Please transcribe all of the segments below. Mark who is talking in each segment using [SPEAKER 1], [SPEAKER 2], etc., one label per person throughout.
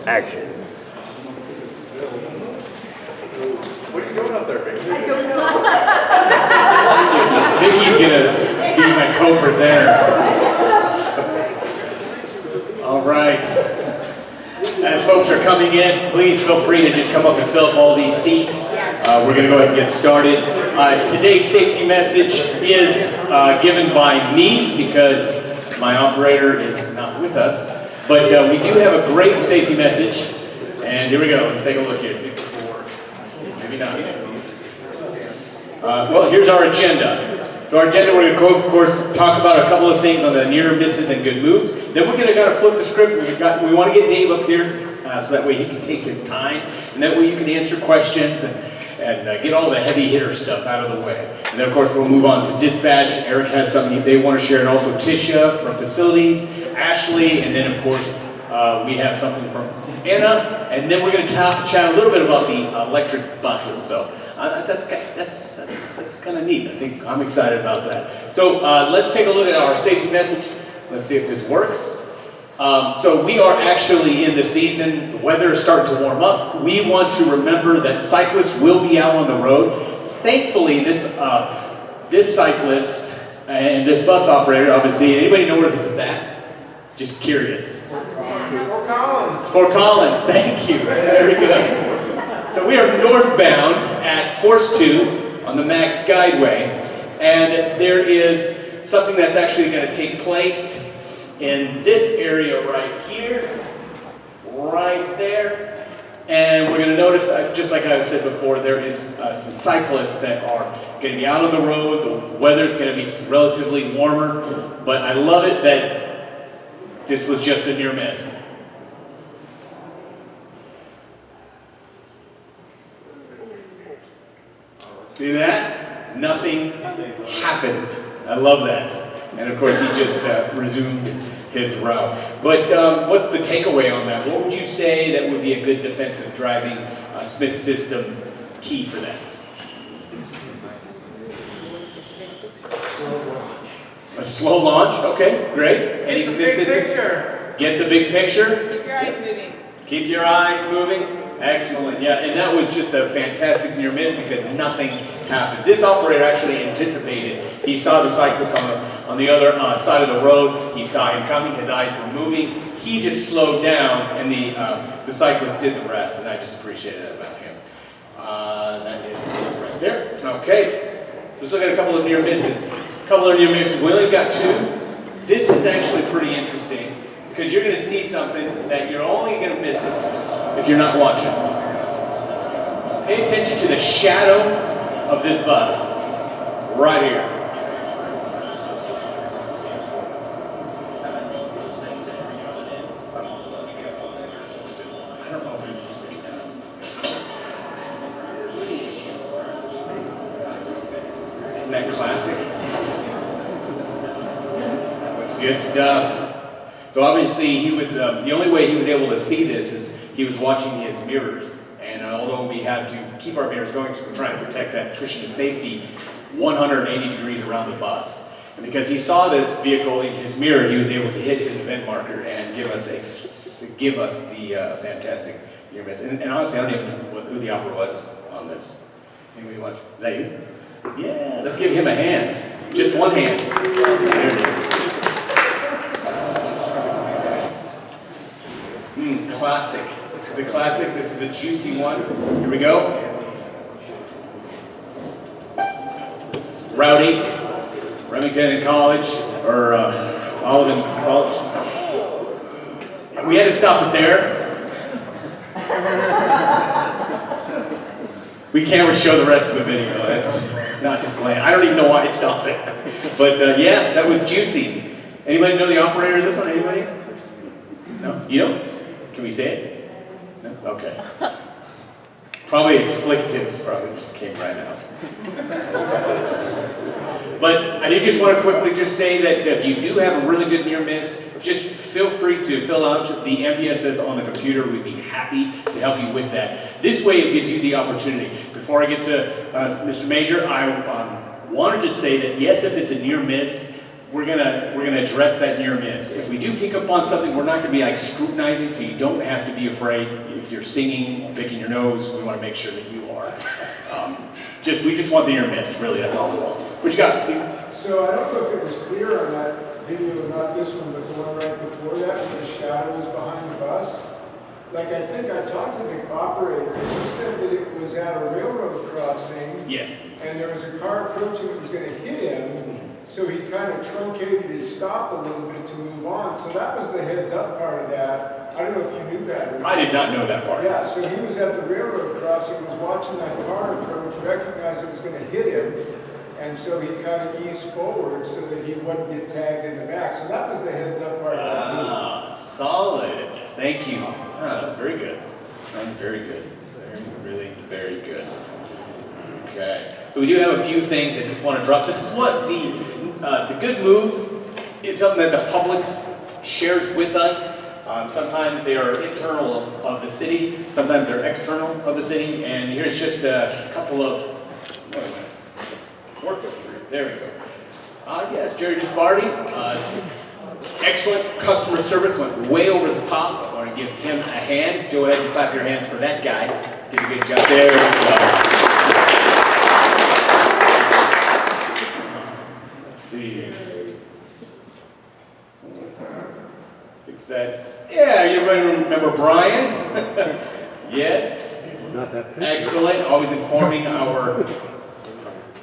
[SPEAKER 1] action.
[SPEAKER 2] What are you doing up there, Vicky?
[SPEAKER 3] I don't know.
[SPEAKER 4] Vicky's gonna be my co-presenter. All right. As folks are coming in, please feel free to just come up and fill up all these seats. We're gonna go ahead and get started. Today's safety message is given by me because my operator is not with us. But we do have a great safety message. And here we go, let's take a look here. Maybe not. Well, here's our agenda. So our agenda, we're going to, of course, talk about a couple of things on the near misses and good moves. Then we're going to kind of flip the script. We want to get Dave up here so that way he can take his time. And that way you can answer questions and get all the heavy hitter stuff out of the way. And then, of course, we'll move on to dispatch. Eric has something they want to share. And also Tisha from facilities, Ashley, and then, of course, we have something from Anna. And then we're going to chat a little bit about the electric buses. So that's kind of neat. I think I'm excited about that. So let's take a look at our safety message. Let's see if this works. So we are actually in the season. The weather is starting to warm up. We want to remember that cyclists will be out on the road. Thankfully, this cyclist and this bus operator, obviously, anybody know where this is at? Just curious.
[SPEAKER 2] Fort Collins.
[SPEAKER 4] It's Fort Collins. Thank you. Very good. So we are northbound at Horsetooth on the Max Guideway, and there is something that's actually going to take place in this area right here, right there, and we're going to notice, just like I said before, there is some cyclists that are going to be out on the road. The weather's going to be relatively warmer, but I love it that this was just a near miss. See that? Nothing happened. I love that. And of course, he just resumed his route. But what's the takeaway on that? What would you say that would be a good defensive driving Smith system key for that? A slow launch? Okay, great. Any Smith system? Get the big picture.
[SPEAKER 3] Keep your eyes moving.
[SPEAKER 4] Keep your eyes moving. Excellent. Yeah, and that was just a fantastic near miss because nothing happened. This operator actually anticipated. He saw the cyclist on the other side of the road. He saw him coming. His eyes were moving. He just slowed down, and the cyclist did the rest, and I just appreciated that about him. That is it right there. Okay. Let's look at a couple of near misses. We only got two. This is actually pretty interesting because you're going to see something that you're only going to miss it if you're not watching. Pay attention to the shadow of this bus right here. I don't know if isn't that classic? That was good stuff. So obviously he was, the only way he was able to see this is he was watching his mirrors. And although we had to keep our mirrors going, so we're trying to protect that cushion of safety 180 degrees around the bus. And because he saw this vehicle in his mirror, he was able to hit his event marker and give us the fantastic near miss. And honestly, I don't even know who the operator was on this. Anybody watch? Is that you? Yeah, let's give him a hand. Just one hand. There it is. Classic. This is a classic. This is a juicy one. Here we go. Route 8, Remington College, or Olive College. And we had to stop it there. We can't show the rest of the video. That's not just playing. I don't even know why it stopped there. But yeah, that was juicy. Anybody know the operator of this one? Anybody? No? You don't? Can we say it? No? Okay. Probably explicatives probably just came right out. But I do just want to quickly just say that if you do have a really good near miss, just feel free to fill out the MVSS on the computer. We'd be happy to help you with that. This way it gives you the opportunity. Before I get to Mr. Major, I wanted to say that yes, if it's a near miss, we're gonna address that near miss. If we do pick up on something, we're not gonna be like scrutinizing, so you don't have to be afraid. If you're singing, picking your nose, we want to make sure that you are. We just want the near miss. Really, that's all we want. What you got, Steve?
[SPEAKER 1] So I don't know if it was clear on that video, not this one, but the one right before that, where the shadow was behind the bus. Like, I think I talked to the operator, he said that it was at a railroad crossing.
[SPEAKER 4] Yes.
[SPEAKER 1] And there was a car approaching that was going to hit him, so he kind of truncated his stop a little bit to move on. So that was the heads up part of that. I don't know if you knew that or not.
[SPEAKER 4] I did not know that part.
[SPEAKER 1] Yeah, so he was at the railroad crossing, was watching that car approach, recognized it was going to hit him, and so he kind of eased forward so that he wouldn't get tagged in the back. So that was the heads up part of that.
[SPEAKER 4] Solid. Thank you. Very good. That was very good. Really very good. Okay. So we do have a few things that just want to drop. This is what the good moves is something that the public shares with us. Sometimes they are internal of the city. Sometimes they're external of the city. And here's just a couple of. There we go. Yes, Jerry Disparty. Excellent customer service, went way over the top. I want to give him a hand. Go ahead and clap your hands for that guy. Did a good job. There we go. Let's see. Fix that. Yeah, everybody remember Brian? Yes. Excellent. Always informing our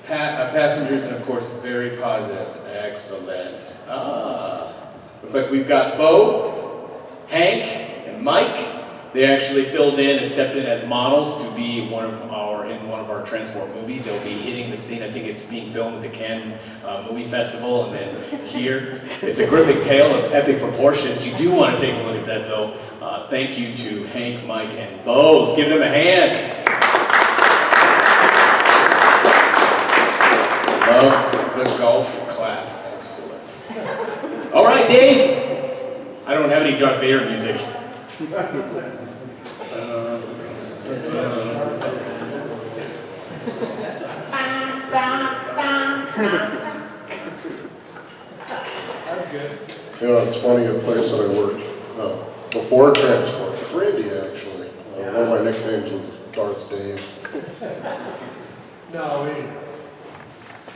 [SPEAKER 4] passengers, and of course, very positive. Excellent. Looks like we've got Bo, Hank, and Mike. They actually filled in and stepped in as models to be in one of our Transfort movies. They'll be hitting the scene. I think it's being filmed at the Cannes Movie Festival, and then here. It's a gripping tale of epic proportions. You do want to take a look at that, though. Thank you to Hank, Mike, and Bo. Let's give them a hand. Love the golf clap. Excellent. All right, Dave. I don't have any Darth Vader music.
[SPEAKER 3] You know, it's funny, a place that I worked before Transfort, with Randy actually. One of my nicknames was Darth Dave.
[SPEAKER 1] No, we didn't.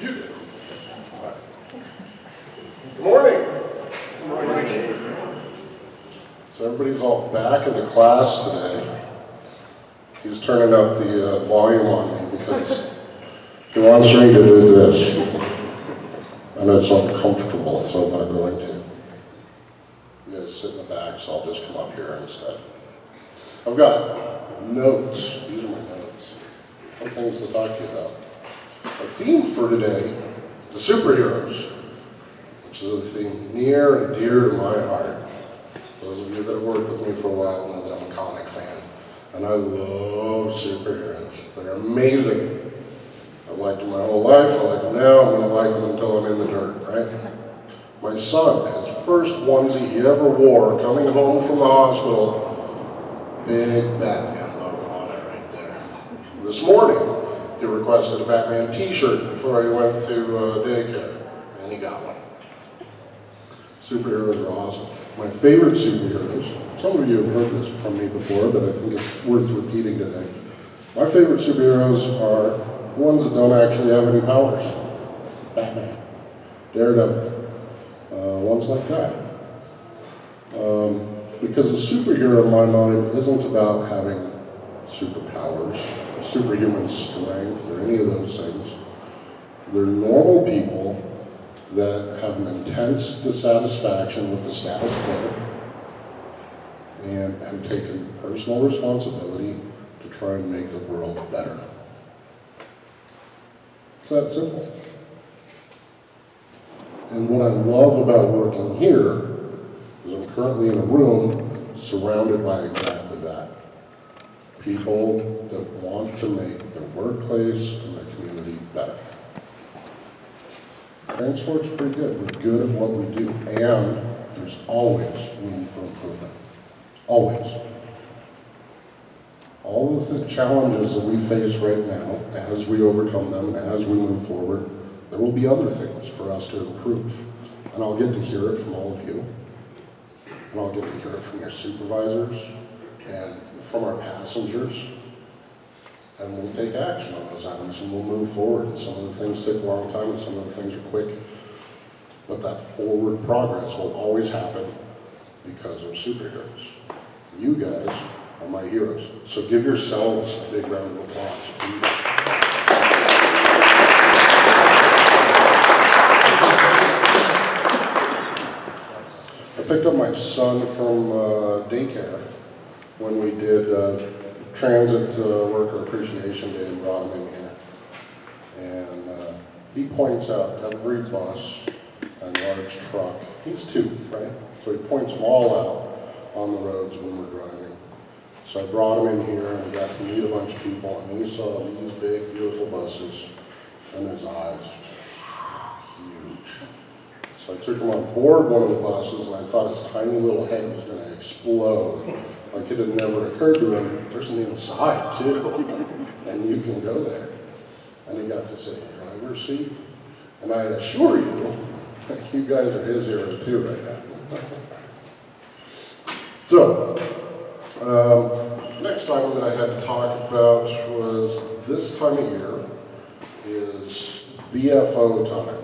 [SPEAKER 3] You did. Good morning. Good morning. So everybody's all back in the class today. He's turning up the volume on me because he wants me to do this. And it's uncomfortable, so I'm not going to. You guys sit in the back, so I'll just come up here instead. I've got notes. These are my notes. Some things to talk to you about. Our theme for today, the superheroes, which is a theme near and dear to my heart. Those of you that have worked with me for a while know that I'm a comic fan, and I love superheroes. They're amazing. I've liked them my whole life. I like them now. I'm going to like them until I'm in the dirt, right? My son, his first onesie he ever wore coming home from the hospital, big Batman logo on it right there. This morning, he requested a Batman t-shirt before he went to daycare, and he got one. Superheroes are awesome. My favorite superheroes, some of you have heard this from me before, but I think it's worth repeating today. My favorite superheroes are the ones that don't actually have any powers. Batman, Daredevil, ones like that. Because a superhero in my mind isn't about having superpowers, superhuman strength, or any of those things. They're normal people that have an intense dissatisfaction with the status quo and have taken personal responsibility to try and make the world better. It's that simple. And what I love about working here is I'm currently in a room surrounded by exactly that. People that want to make their workplace and their community better. Transfort's pretty good. We're good at what we do, and there's always room for improvement. Always. All of the challenges that we face right now, as we overcome them, as we move forward, there will be other things for us to improve. And I'll get to hear it from all of you. And I'll get to hear it from your supervisors and from our passengers. And we'll take action on those items and we'll move forward. And some of the things take a long time and some of the things are quick. But that forward progress will always happen because of superheroes. You guys are my heroes. So give yourselves a big round of applause, please. I picked up my son from daycare when we did Transit Worker Appreciation Day and brought him in here. And he points out every bus and large truck. He's 2, right? So he points them all out on the roads when we're driving. So I brought him in here and we got to meet a bunch of people and he saw these big, beautiful buses and his eyes just huge. So I took him on board one of the buses and I thought his tiny little head was going to explode. Like it had never occurred to him, there's an inside too, and you can go there. And he got to sit in the driver's seat. And I assure you, you guys are his hero too right now. So, next item that I had to talk about was this time of year is BFO time.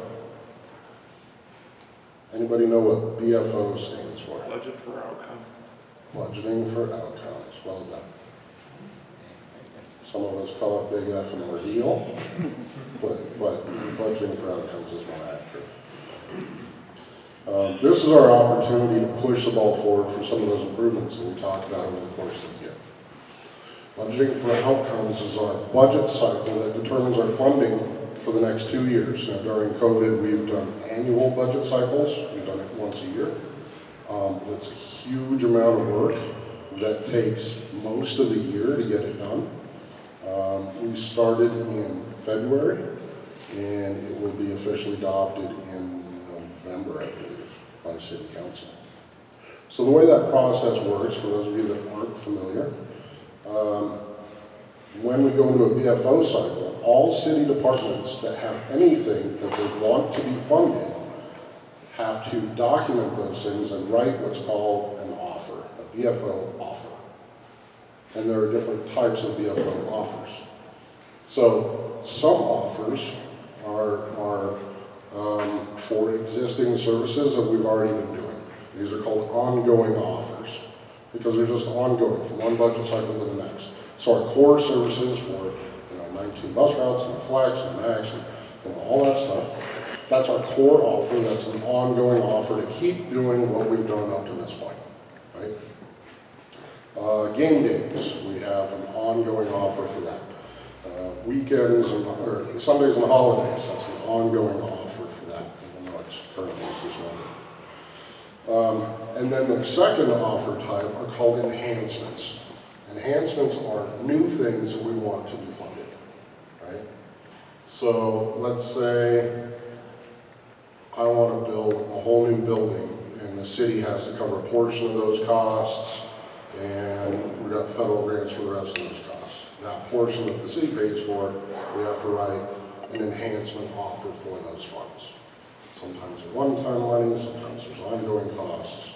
[SPEAKER 3] Anybody know what BFO stands for?
[SPEAKER 2] Budget for outcome.
[SPEAKER 3] Budgeting for outcomes. Well done. Some of us call it big F and ordeal, but budgeting for outcomes is more accurate. This is our opportunity to push the ball forward for some of those improvements that we talked about over the course of the year. Budgeting for outcomes is our budget cycle that determines our funding for the next 2 years. Now, during COVID, we've done annual budget cycles. We've done it once a year. It's a huge amount of work that takes most of the year to get it done. We started in February, and it will be officially adopted in November, I believe, by City Council. So the way that process works, for those of you that aren't familiar, when we go into a BFO cycle, all city departments that have anything that they want to be funded have to document those things and write what's called an offer, a BFO offer. And there are different types of BFO offers. So some offers are for existing services that we've already been doing. These are called ongoing offers because they're just ongoing from one budget cycle to the next. So our core services for 19 bus routes and flex and max and all that stuff, that's our core offer. That's an ongoing offer to keep doing what we've done up to this point, right? Game days, we have an ongoing offer for that. Weekends or Sundays and holidays, that's an ongoing offer for that, even though it's currently suspended. And then the second offer type are called enhancements. Enhancements are new things that we want to be funded, right? So let's say I want to build a whole new building and the city has to cover a portion of those costs and we've got federal grants for the rest of those costs. That portion that the city pays for, we have to write an enhancement offer for those funds. Sometimes they're one-time money, sometimes there's ongoing costs.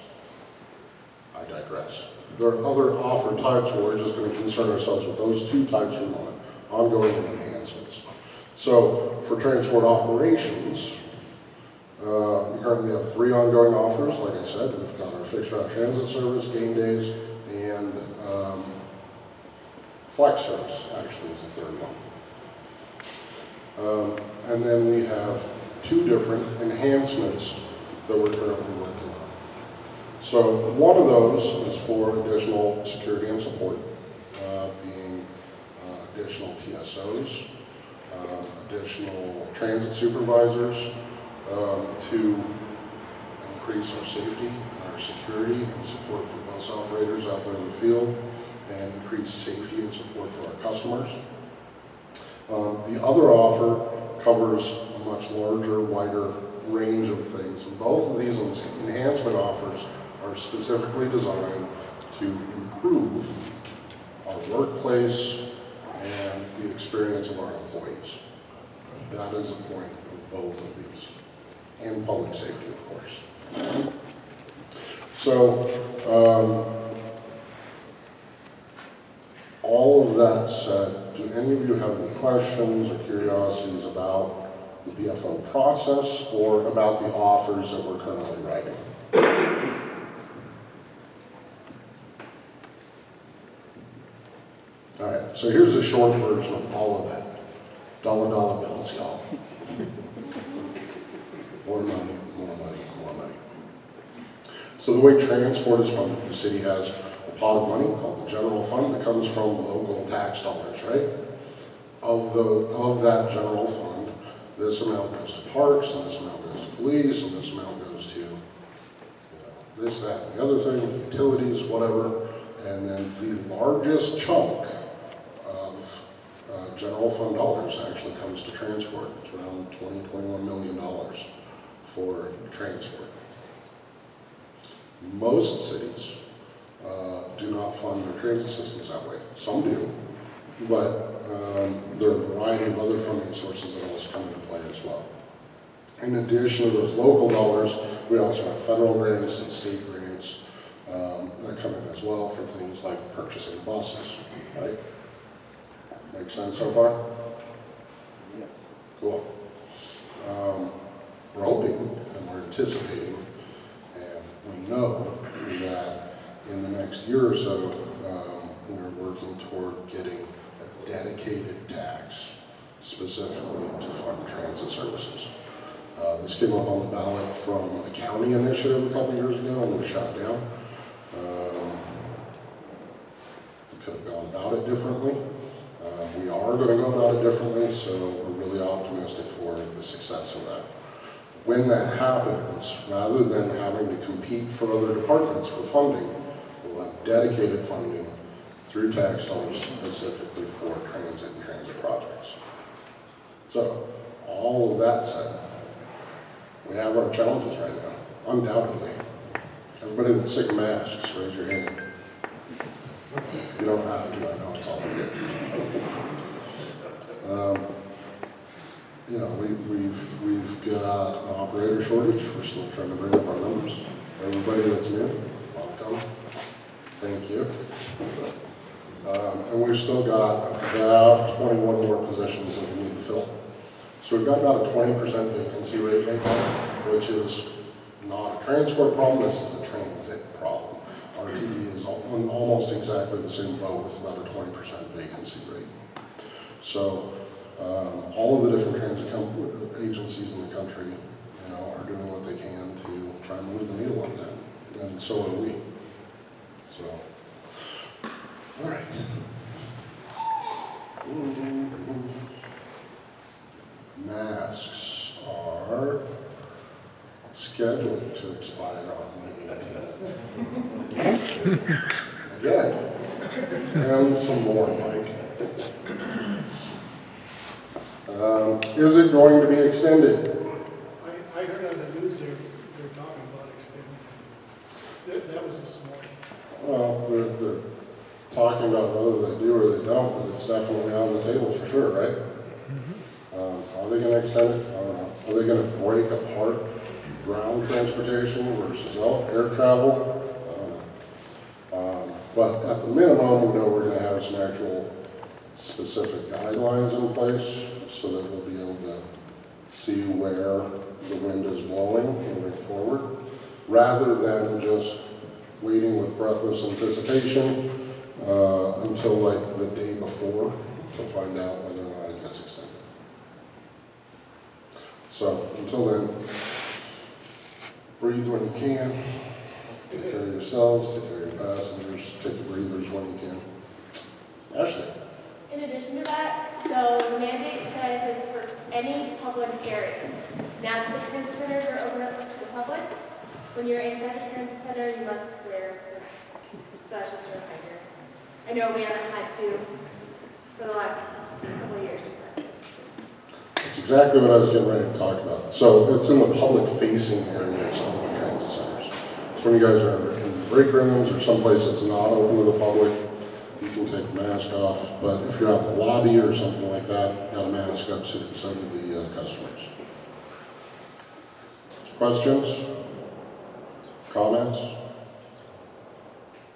[SPEAKER 3] I digress. There are other offer types where we're just going to concern ourselves with those 2 types we want, ongoing and enhancements. So for transport operations, we currently have 3 ongoing offers. Like I said, we've got our fixed route transit service, game days, and flex service actually is the 3rd one. And then we have 2 different enhancements that we're currently working on. So one of those is for additional security and support, being additional TSOs, additional transit supervisors to increase our safety, our security, and support for bus operators out there in the field, and increase safety and support for our customers. The other offer covers a much larger, wider range of things. And both of these enhancement offers are specifically designed to improve our workplace and the experience of our employees. That is the point of both of these. and public safety, of course. So, all of that said, do any of you have any questions or curiosities about the BFO process or about the offers that we're currently writing? All right, so here's a short version of all of that. Dollar bills, y'all. More money, more money, more money. So the way Transfort is funded, the city has a pot of money called the general fund that comes from local tax dollars, right? Of that general fund, this amount goes to parks, and this amount goes to police, and this amount goes to this, that, and the other thing, utilities, whatever. And then the largest chunk of general fund dollars actually comes to Transfort. It's around $21 million for Transfort. Most cities do not fund their transit systems that way. Some do, but there are a variety of other funding sources that also come into play as well. In addition to those local dollars, we also have federal grants and state grants that come in as well for things like purchasing buses, right? Make sense so far?
[SPEAKER 2] Yes.
[SPEAKER 3] Cool. We're hoping and we're anticipating, and we know that in the next year or so, we're working toward getting a dedicated tax specifically to fund transit services. This came up on the ballot from a county initiative a couple years ago and was shot down. We could have gone about it differently. We are going to go about it differently, so we're really optimistic for the success of that. When that happens, rather than having to compete for other departments for funding, we'll have dedicated funding through tax dollars specifically for transit and transit projects. So, all of that said, we have our challenges right now, undoubtedly. Everybody that's sick of masks, raise your hand. You don't have to, I know it's all good. We've got an operator shortage. We're still trying to bring up our numbers. Everybody that's new, welcome. Thank you. And we've still got about 21 more positions that we need to fill. So we've got about a 20% vacancy rate right now, which is not a Transfort problem, this is a transit problem. RTD is on almost exactly the same boat with about a 20% vacancy rate. So all of the different transit agencies in the country, are doing what they can to try and move the needle on that, and so are we. So, all right. Masks are scheduled to expire on the 18th. Again, and some more, Mike. Is it going to be extended?
[SPEAKER 5] I heard on the news they're talking about extending. That was this morning.
[SPEAKER 3] Well, they're talking about whether they do or they don't, but it's definitely on the table for sure, right? Are they going to extend it? I don't know. Are they going to break apart ground transportation versus air travel? I don't know. But at the minimum, we know we're going to have some actual specific guidelines in place so that we'll be able to see where the wind is blowing moving forward, rather than just waiting with breathless anticipation until like the day before to find out whether or not it gets extended. So until then, breathe when you can, take care of yourselves, take care of your passengers, take your breathers when you can. Ashley.
[SPEAKER 6] In addition to that, so the mandate says it's for any public areas. Now that the transit centers are open up to the public, when you're inside a transit center, you must wear your mask. So that's just a reminder. I know we haven't had to for the last couple of years.
[SPEAKER 3] That's exactly what I was getting ready to talk about. So it's in the public-facing areas of the transit centers. So when you guys are in break rooms or someplace that's not open to the public, you can take the mask off. But if you're out in the lobby or something like that, you got a mask up, so do the customers. Questions? Comments?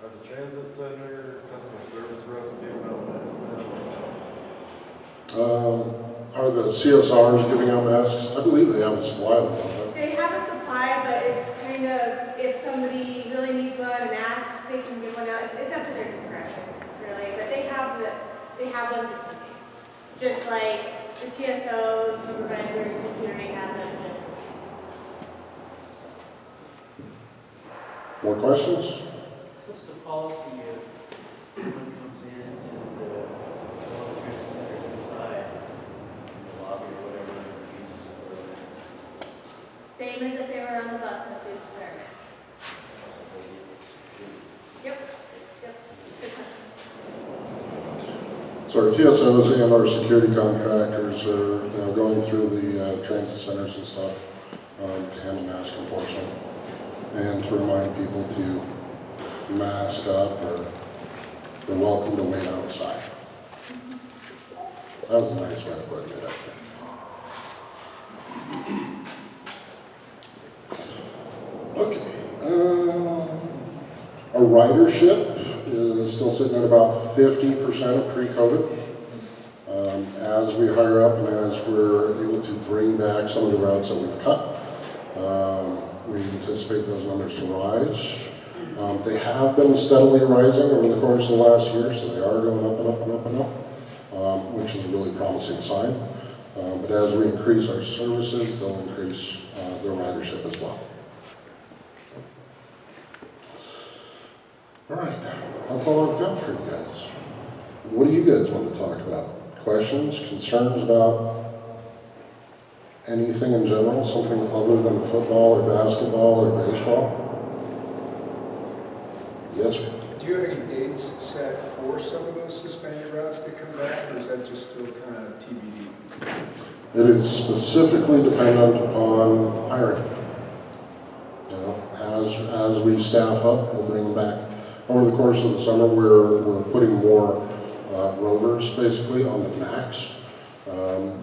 [SPEAKER 2] Are the transit center customer service reps giving out masks now?
[SPEAKER 3] Are the CSRs giving out masks? I believe they have a supply of them. don't
[SPEAKER 6] They have a supply, but it's kind of, if somebody really needs one and asks, they can give one out. It's up to their discretion, really, but they have them just in case. Just like the TSOs, supervisors, security have them just in case.
[SPEAKER 3] they? More questions?
[SPEAKER 7] What's the policy if someone comes in and the transit center inside, in the lobby or whatever, and refuses to wear it?
[SPEAKER 6] Same as if they were on the bus and refused to wear a mask. Yep. Good question.
[SPEAKER 3] So our TSOs and our security contractors are, going through the transit centers and stuff to handle mask enforcement and to remind people to mask up or they're welcome to wait outside. That was a nice way of putting it up there. Okay. Our ridership is still sitting at about 50% of pre-COVID. As we hire up and as we're able to bring back some of the routes that we've cut, we anticipate those numbers to rise. They have been steadily rising over the course of the last year, so they are going up and up and up and up, which is a really promising sign. But as we increase our services, they'll increase their ridership as well. All right, that's all I've got for you guys. What do you guys want to talk about? Questions, concerns about anything in general, something other than football or basketball or baseball? Yes, sir.
[SPEAKER 1] Do you have any dates set for some of those suspended routes to come back, or is that just still kind of TBD?
[SPEAKER 3] It is specifically dependent upon hiring. As we staff up, we'll bring them back. Over the course of the summer, we're putting more rovers basically on the max,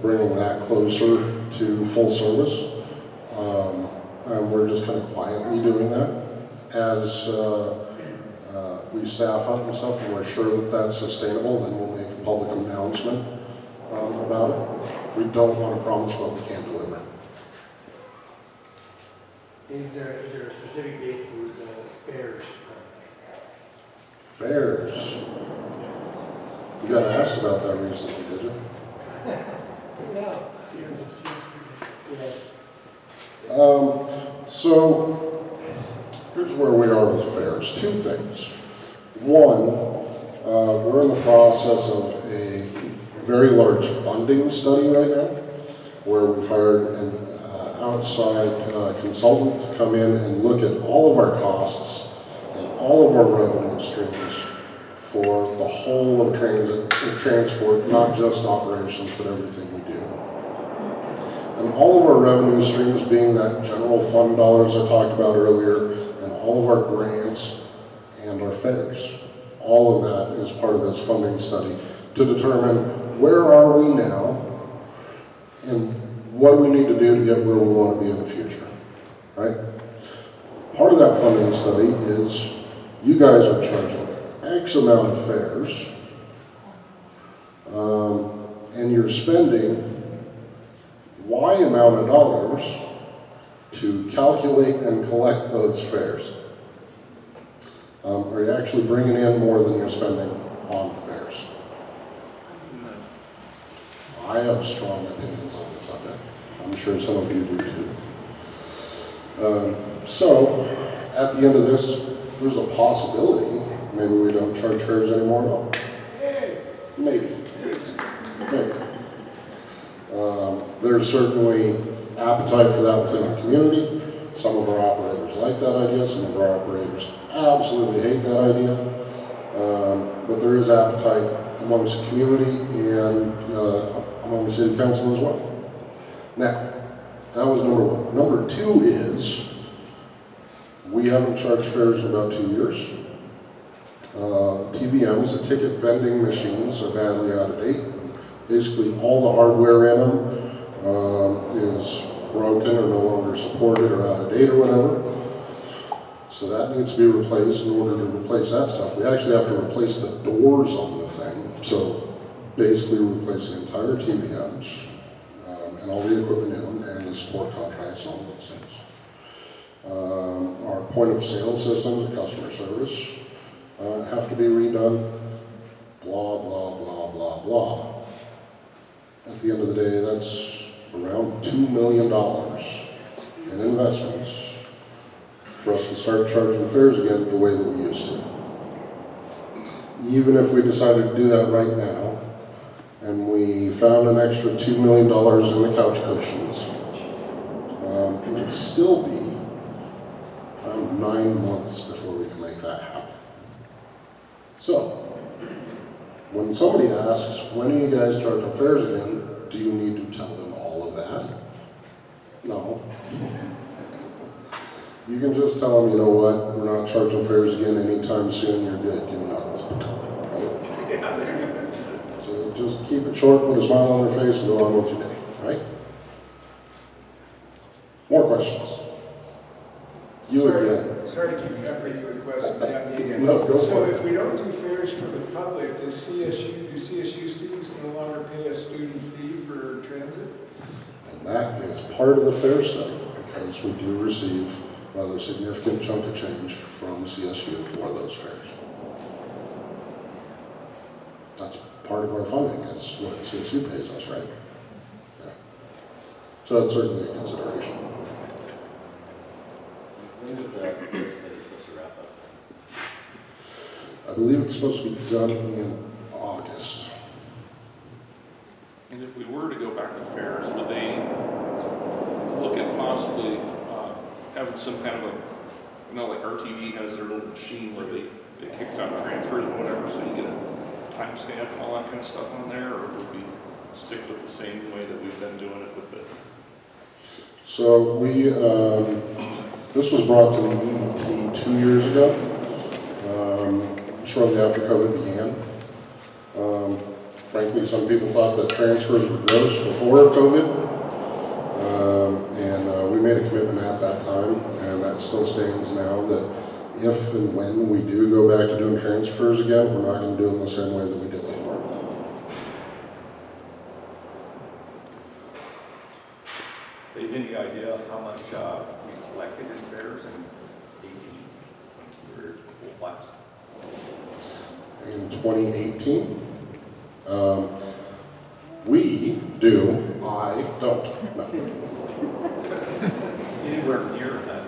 [SPEAKER 3] bringing that closer to full service. And we're just kind of quietly doing that as we staff up and stuff, and we're sure that that's sustainable. Then we'll make a public announcement about it. We don't want to promise what we can't deliver.
[SPEAKER 5] Is there a specific date for the fairs?
[SPEAKER 3] Fares. You got asked about that recently, did you?
[SPEAKER 5] No.
[SPEAKER 3] So here's where we are with fares. Two things. One, we're in the process of a very large funding study right now, where we've hired an outside consultant to come in and look at all of our costs and all of our revenue streams for the whole of Transfort, not just operations, but everything we do. And all of our revenue streams being that general fund dollars I talked about earlier, and all of our grants and our fares. All of that is part of this funding study to determine where are we now and what do we need to do to get where we want to be in the future, right? Part of that funding study is you guys are charging X amount of fares, and you're spending Y amount of dollars to calculate and collect those fares. Are you actually bringing in more than you're spending on fares? I have strong opinions on the subject. I'm sure some of you do too. So, at the end of this, there's a possibility maybe we don't charge fares anymore at all. Maybe. There's certainly appetite for that within the community. Some of our operators like that idea, some of our operators absolutely hate that idea. But there is appetite amongst the community and among the city council as well. Now, that was number one. Number two is, we haven't charged fares in about 2 years. TVMs, the ticket vending machines, are badly out of date. Basically, all the hardware in them is broken or no longer supported or out of date or whatever. So that needs to be replaced. In order to replace that stuff, we actually have to replace the doors on the thing. So basically replace the entire TVMs and all the equipment in them and the support contracts and all those things. Our point of sale systems and customer service have to be redone. Blah, blah, blah, blah, blah. At the end of the day, that's around $2 million in investments for us to start charging fares again the way that we used to. Even if we decided to do that right now, and we found an extra $2 million in the couch cushions, it would still be 9 months before we can make that happen. So, when somebody asks, when are you guys charging fares again, do you need to tell them all of that? No. You can just tell them, you know what, we're not charging fares again anytime soon, you're good, give me nuts. So just keep it short, put a smile on their face, and go on with your day, right? More questions? You again.
[SPEAKER 1] Sorry to keep peppering you with questions. Yeah, me again.
[SPEAKER 3] No, go
[SPEAKER 1] So
[SPEAKER 3] for it.
[SPEAKER 1] if we don't do fares for the public, do CSU students no longer pay a student fee for transit?
[SPEAKER 3] And that is part of the fare study, because we do receive a rather significant chunk of change from CSU for those fares. That's part of our funding, is what CSU pays us, right? Yeah. So that's certainly a consideration.
[SPEAKER 4] When is that fare study supposed to wrap up?
[SPEAKER 3] I believe it's supposed to be done in August.
[SPEAKER 8] And if we were to go back to fares, would they look at possibly having some kind of a, you know, like RTV has their little machine where it kicks out transfers or whatever, so you get a timestamp and all that kind of stuff on there, or would we stick with the same way that we've been doing it with it?
[SPEAKER 3] So we, this was brought to the EET 2 years ago, shortly after COVID began. Frankly, some people thought that transfers were gross before COVID. We made a commitment at that time, and that still stands now, that if and when we do go back to doing transfers again, we're not going to do them the same way that we did before.
[SPEAKER 9] Dave, any idea how much we collected in fares in 18 when we were full blast?
[SPEAKER 3] In 2018, we do, I don't. No.
[SPEAKER 9] Anywhere near that?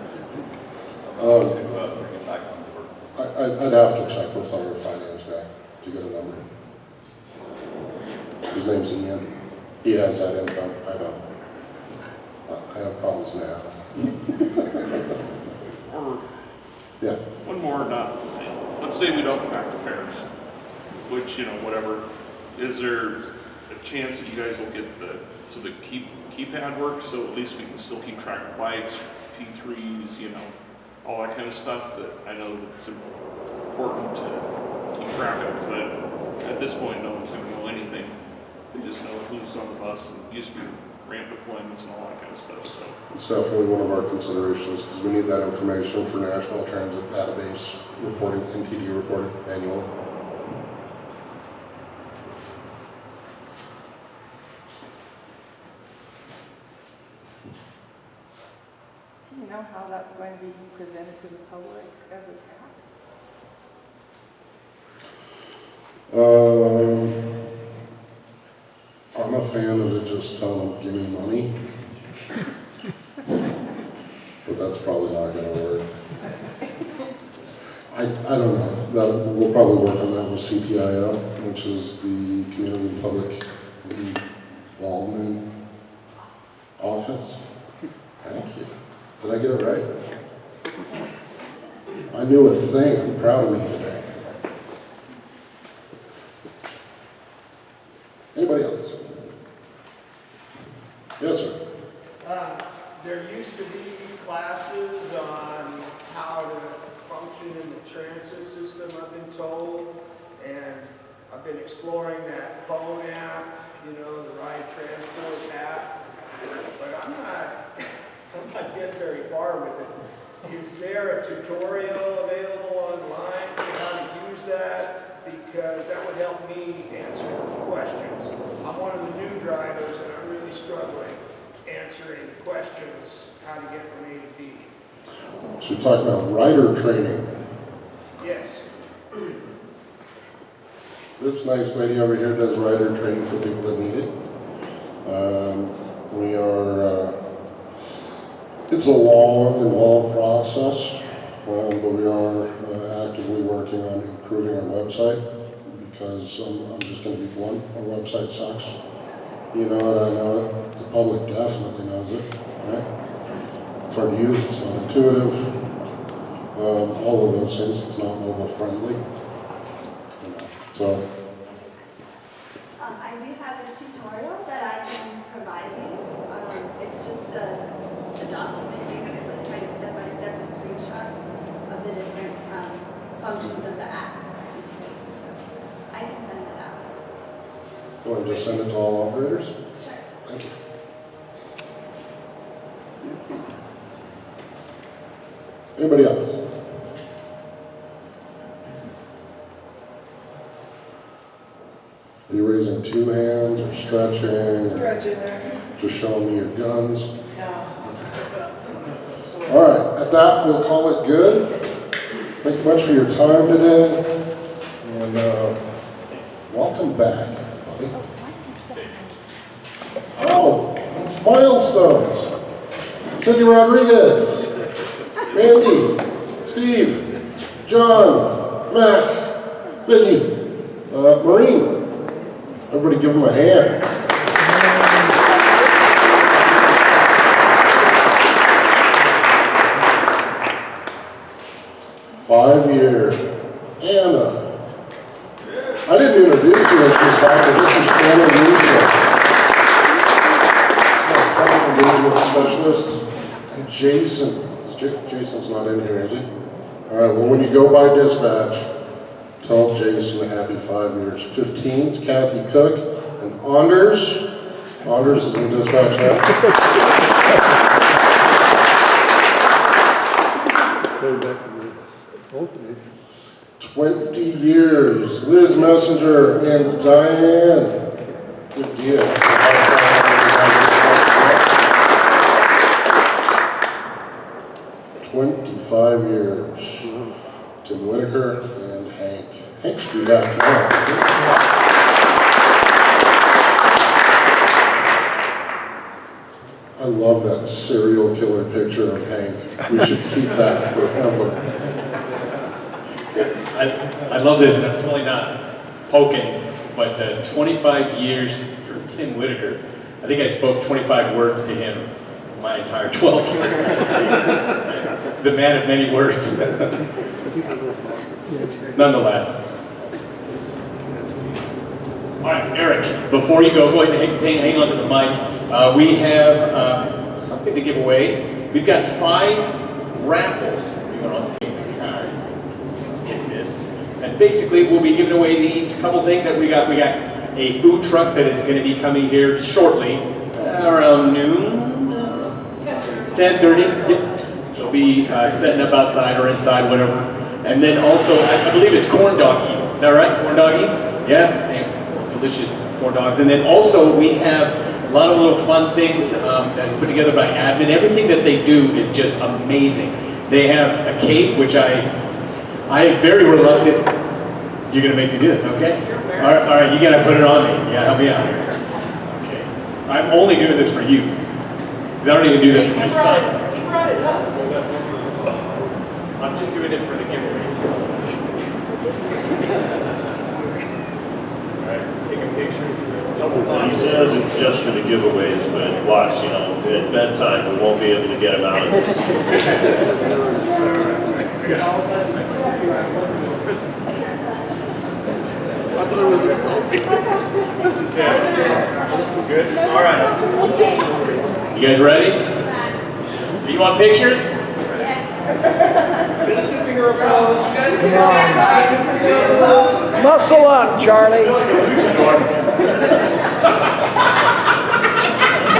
[SPEAKER 3] Um,
[SPEAKER 9] To bring it back on board.
[SPEAKER 3] I'd have to check with our finance guy to get a number. His name's Ian. He has that info. I don't. I have problems now.
[SPEAKER 8] Or
[SPEAKER 3] Yeah.
[SPEAKER 8] one more, let's say we don't go back to fares, which, you know, whatever, is there a chance that you guys will get so the keypad works, so at least we can still keep track of bikes, P3s, you know, all that kind of stuff that I know that's important to keep track of, because at this point, no one's going to know anything. They just know who's on the bus, and it used to be ramp deployments and all that kind of stuff, so.
[SPEAKER 3] It's definitely one of our considerations, because we need that information for National Transit Database reporting, NTD reporting annually.
[SPEAKER 10] Do you know how that's going to be presented to the public as a tax?
[SPEAKER 3] I'm a fan of it just telling them, give me money. But that's probably not going to work. I don't know. We'll probably work on that with CPIO, which is the Community and Public Involvement Office. Thank you. Did I get it right? I knew a thing. I'm proud of me today. Anybody else? Yes, sir.
[SPEAKER 11] There used to be classes on how to function in the transit system, I've been told, and I've been exploring that phone app, you know, the Ride Transfort app. but I'm not getting very far with it. Is there a tutorial available online for how to use that? Because that would help me answer questions. I'm one of the new drivers and I'm really struggling answering questions, how to get from A to B.
[SPEAKER 3] So you're talking about rider training.
[SPEAKER 11] Yes.
[SPEAKER 3] This nice lady over here does rider training for people that need it. It's a long, involved process, but we are actively working on improving our website because I'm just going to be blunt, our website sucks. You know it, I know it, the public definitely knows it, right? It's hard to use, it's not intuitive, all of those things, it's not mobile friendly. So,
[SPEAKER 12] I do have a tutorial that I can provide you. It's just a document, basically, kind of step-by-step with screenshots of the different functions of the app. So I can send that out.
[SPEAKER 3] you want to just send it to all operators?
[SPEAKER 12] Sure.
[SPEAKER 3] Thank you. Anybody else? Are you raising two hands or stretching?
[SPEAKER 10] Stretching there.
[SPEAKER 3] Just showing me your guns?
[SPEAKER 10] No.
[SPEAKER 3] All right, at that, we'll call it good. Thank you much for your time today. And welcome back, everybody. Oh, milestones. Cindy Rodriguez, Randy, Steve, John, Mac, Vicky, Maureen. Everybody give them a hand. Five-year Anna. I didn't introduce you as Ms. Doctor. This is Anna Russo, Public Engagement Specialist. And Jason. Jason's not in here, is he? All right, well, when you go by dispatch, tell Jason happy 5 years. 15 is Kathy Cook. And Anders. Anders is in dispatch now. 20 years. Liz Messenger and Diane. Good deal. 25 years. Tim Whitaker and Hank. Hank's due back tomorrow. I love that serial killer picture of Hank. We should keep that forever.
[SPEAKER 4] I love this, and I'm totally not poking, but 25 years for Tim Whitaker. I think I spoke 25 words to him my entire 12 years. He's a man of many words. Nonetheless. All right, Eric, before you go ahead and hang on to the mic. We have something to give away. We've got 5 raffles. We're going to take the cards. Take this. And basically, we'll be giving away these couple things that we got. We got a food truck that is going to be coming here shortly, around noon, 10:30. They'll be setting up outside or inside, whatever. And then also, I believe it's corn doggies. Is that right? Corn doggies? Yeah, they have delicious corn dogs. And then also, we have a lot of little fun things that's put together by admin. Everything that they do is just amazing. They have a cake, which I am very reluctant. You're gonna make me do this, okay? All right, you gotta put it on me. Yeah, help me out here. Okay. I'm only doing this for you, because I don't even do this for my son. I'm just doing it for the giveaways. All right, take a picture.
[SPEAKER 13] He says it's just for the giveaways, but watch, at bedtime we won't be able to get him out of this.
[SPEAKER 8] I thought it was a selfie.
[SPEAKER 4] Good? All right. You guys ready? Do you want pictures?
[SPEAKER 5] Muscle up, Charlie.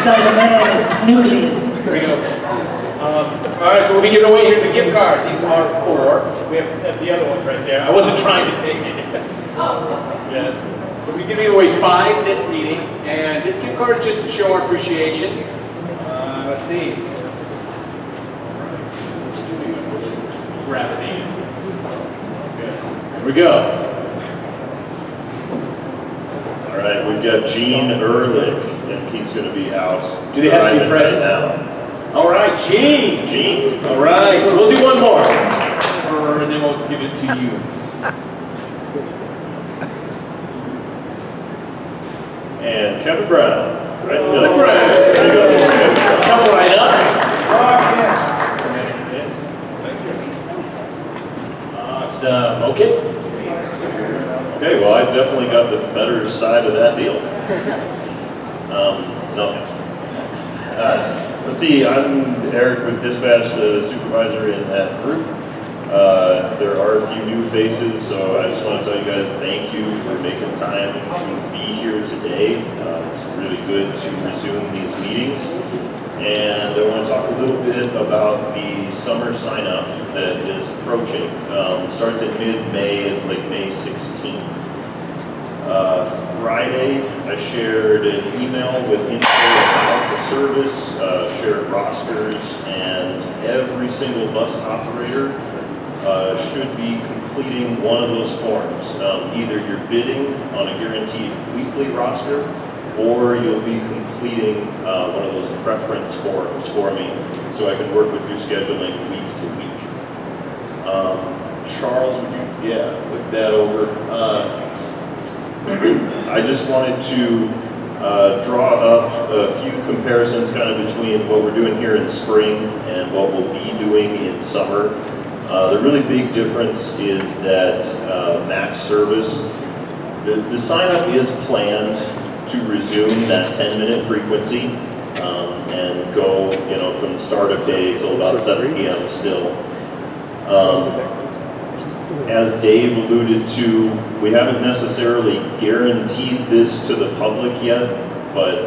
[SPEAKER 14] inside a man is his nucleus.
[SPEAKER 4] There we go. All right, so we'll be giving away, here's a gift card. These are for, we have the other ones right there. I wasn't trying to take it. Yeah. So we're giving away 5 this meeting, and this gift card is just to show our appreciation. Let's see. Grab a name. Here we go.
[SPEAKER 13] All right, we've got Gene Ehrlich, and he's going to be out.
[SPEAKER 4] Do they have to be
[SPEAKER 13] driving
[SPEAKER 4] present?
[SPEAKER 13] right now.
[SPEAKER 4] All right, Gene.
[SPEAKER 13] Gene?
[SPEAKER 4] All right, so we'll do one more, and then we'll give it to you.
[SPEAKER 13] And Kevin Brown. Right?
[SPEAKER 4] Kevin Brown.
[SPEAKER 13] There you go.
[SPEAKER 4] Come right up. This. Awesome. Okay.
[SPEAKER 13] Okay, well, I definitely got the better side of that deal. No thanks. Let's see, I'm Eric with Dispatch, the supervisor in that group. There are a few new faces, so I just want to tell you guys thank you for making time to be here today. It's really good to resume these meetings. And I want to talk a little bit about the summer sign-up that is approaching. It starts at mid-May, it's like May 16th. Friday, I shared an email with info about the service, shared rosters, and every single bus operator should be completing one of those forms. Either you're bidding on a guaranteed weekly roster, or you'll be completing one of those preference forms for me, so I can work with your scheduling week to week. Charles, would you, click that over. I just wanted to draw up a few comparisons kind of between what we're doing here in spring and what we'll be doing in summer. The really big difference is that max service, the sign up is planned to resume that 10-minute frequency and go, from the start of day till about 7 p.m. still. As Dave alluded to, we haven't necessarily guaranteed this to the public yet, but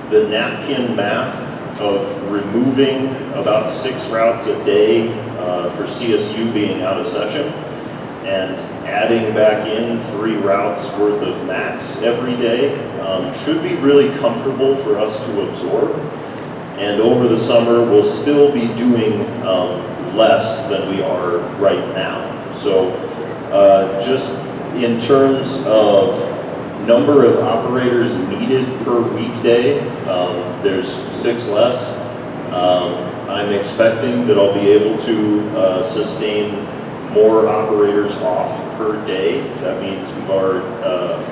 [SPEAKER 13] the napkin math of removing about 6 routes a day for CSU being out of session and adding back in 3 routes worth of max every day should be really comfortable for us to absorb. And over the summer, we'll still be doing less than we are right now. So just in terms of number of operators needed per weekday, there's 6 less. I'm expecting that I'll be able to sustain more operators off per day. That means our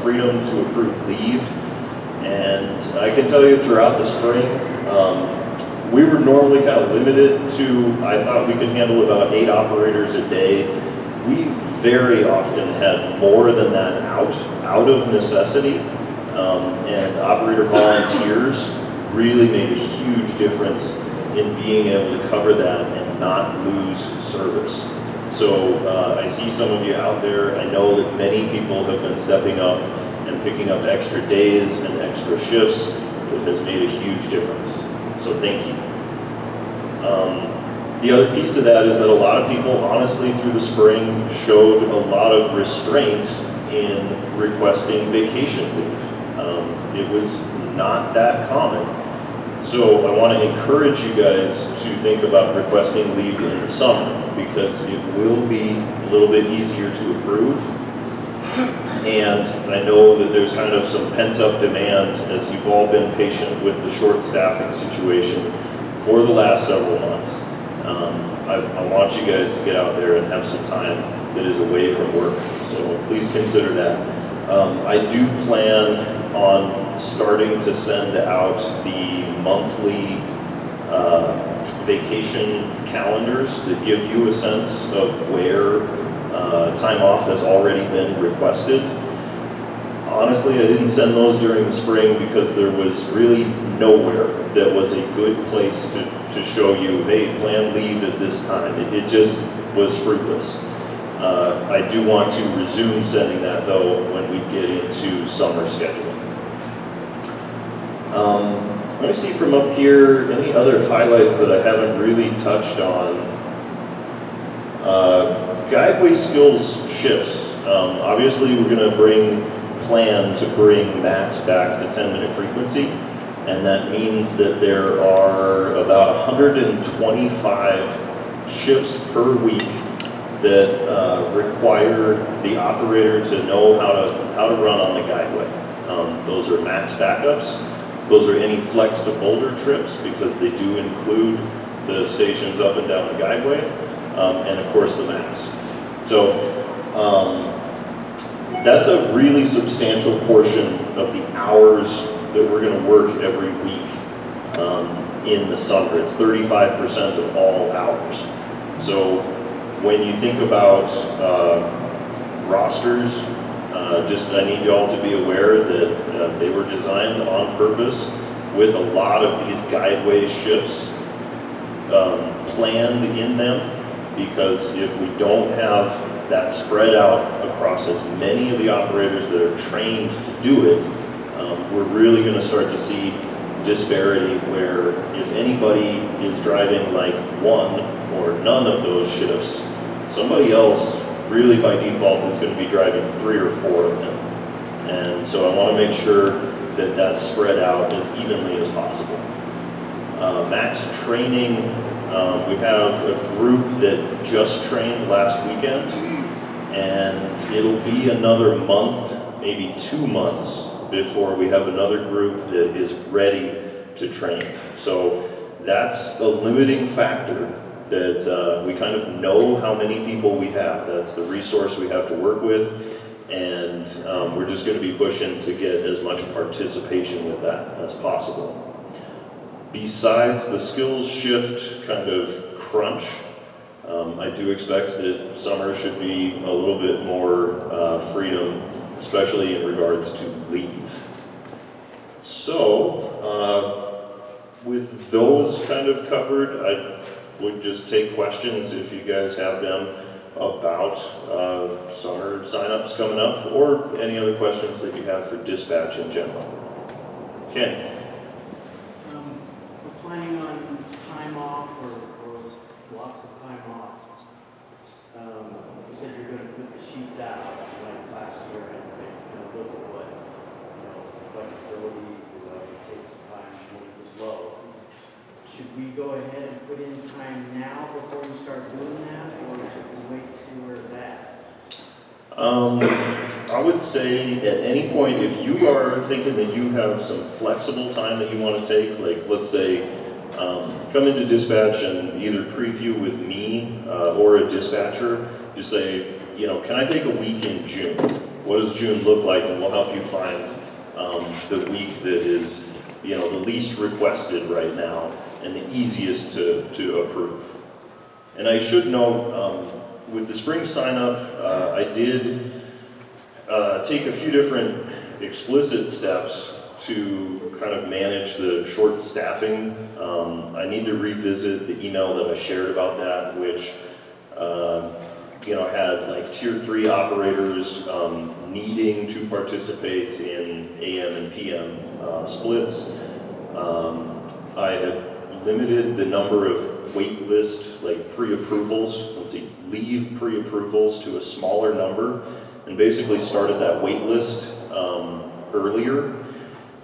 [SPEAKER 13] freedom to approve leave. And I can tell you throughout the spring, we were normally kind of limited to, I thought we could handle about 8 operators a day. We very often had more than that out of necessity. And operator volunteers really made a huge difference in being able to cover that and not lose service. So I see some of you out there. I know that many people have been stepping up and picking up extra days and extra shifts. It has made a huge difference. So thank you. The other piece of that is that a lot of people, honestly, through the spring, showed a lot of restraint in requesting vacation leave. It was not that common. So I want to encourage you guys to think about requesting leave in the summer, because it will be a little bit easier to approve. And I know that there's kind of some pent-up demand as you've all been patient with the short staffing situation for the last several months. I want you guys to get out there and have some time that is away from work. So please consider that. I do plan on starting to send out the monthly vacation calendars that give you a sense of where time off has already been requested. Honestly, I didn't send those during the spring because there was really nowhere that was a good place to show you, hey, plan leave at this time. It just was fruitless. I do want to resume sending that though when we get into summer scheduling. Let me see from up here, any other highlights that I haven't really touched on. Guideway skills shifts. Obviously, we're going to plan to bring max back to 10-minute frequency, and that means that there are about 125 shifts per week that require the operator to know how to run on the Guideway. Those are max backups. Those are any flex to boulder trips, because they do include the stations up and down the Guideway, and of course the max. So that's a really substantial portion of the hours that we're going to work every week in the summer. It's 35% of all hours. So when you think about rosters, I need you all to be aware that they were designed on purpose with a lot of these Guideway shifts planned in them, because if we don't have that spread out across as many of the operators that are trained to do it, we're really going to start to see disparity where if anybody is driving like one or none of those shifts, somebody else really by default is going to be driving 3 or 4 of them. And so I want to make sure that that's spread out as evenly as possible. Max training, we have a group that just trained last weekend, and it'll be another month, maybe 2 months, before we have another group that is ready to train. So that's a limiting factor, that we kind of know how many people we have. That's the resource we have to work with, and we're just going to be pushing to get as much participation with that as possible. Besides the skills shift kind of crunch, I do expect that summer should be a little bit more freedom, especially in regards to leave. So, with those kind of covered, I would just take questions if you guys have them about summer signups coming up, or any other questions that you have for dispatch in general. Ken?
[SPEAKER 7] We're planning on time off or blocks of time off. You said you're going to put the sheets out like last year and look at what flexibility is up, it takes some time when it was low. Should we go ahead and put in time now before we start doing that, or should we wait to see where it's at?
[SPEAKER 13] I would say at any point, if you are thinking that you have some flexible time that you want to take, like let's say come into dispatch and either preview with me or a dispatcher, just say, can I take a week in June? What does June look like? And we'll help you find the week that is the least requested right now and the easiest to approve. And I should note, with the spring sign up, I did take a few different explicit steps to kind of manage the short staffing. I need to revisit the email that I shared about that, which had like tier 3 operators needing to participate in AM and PM splits. I had limited the number of wait list, like pre-approvals, leave pre-approvals to a smaller number, and basically started that wait list earlier.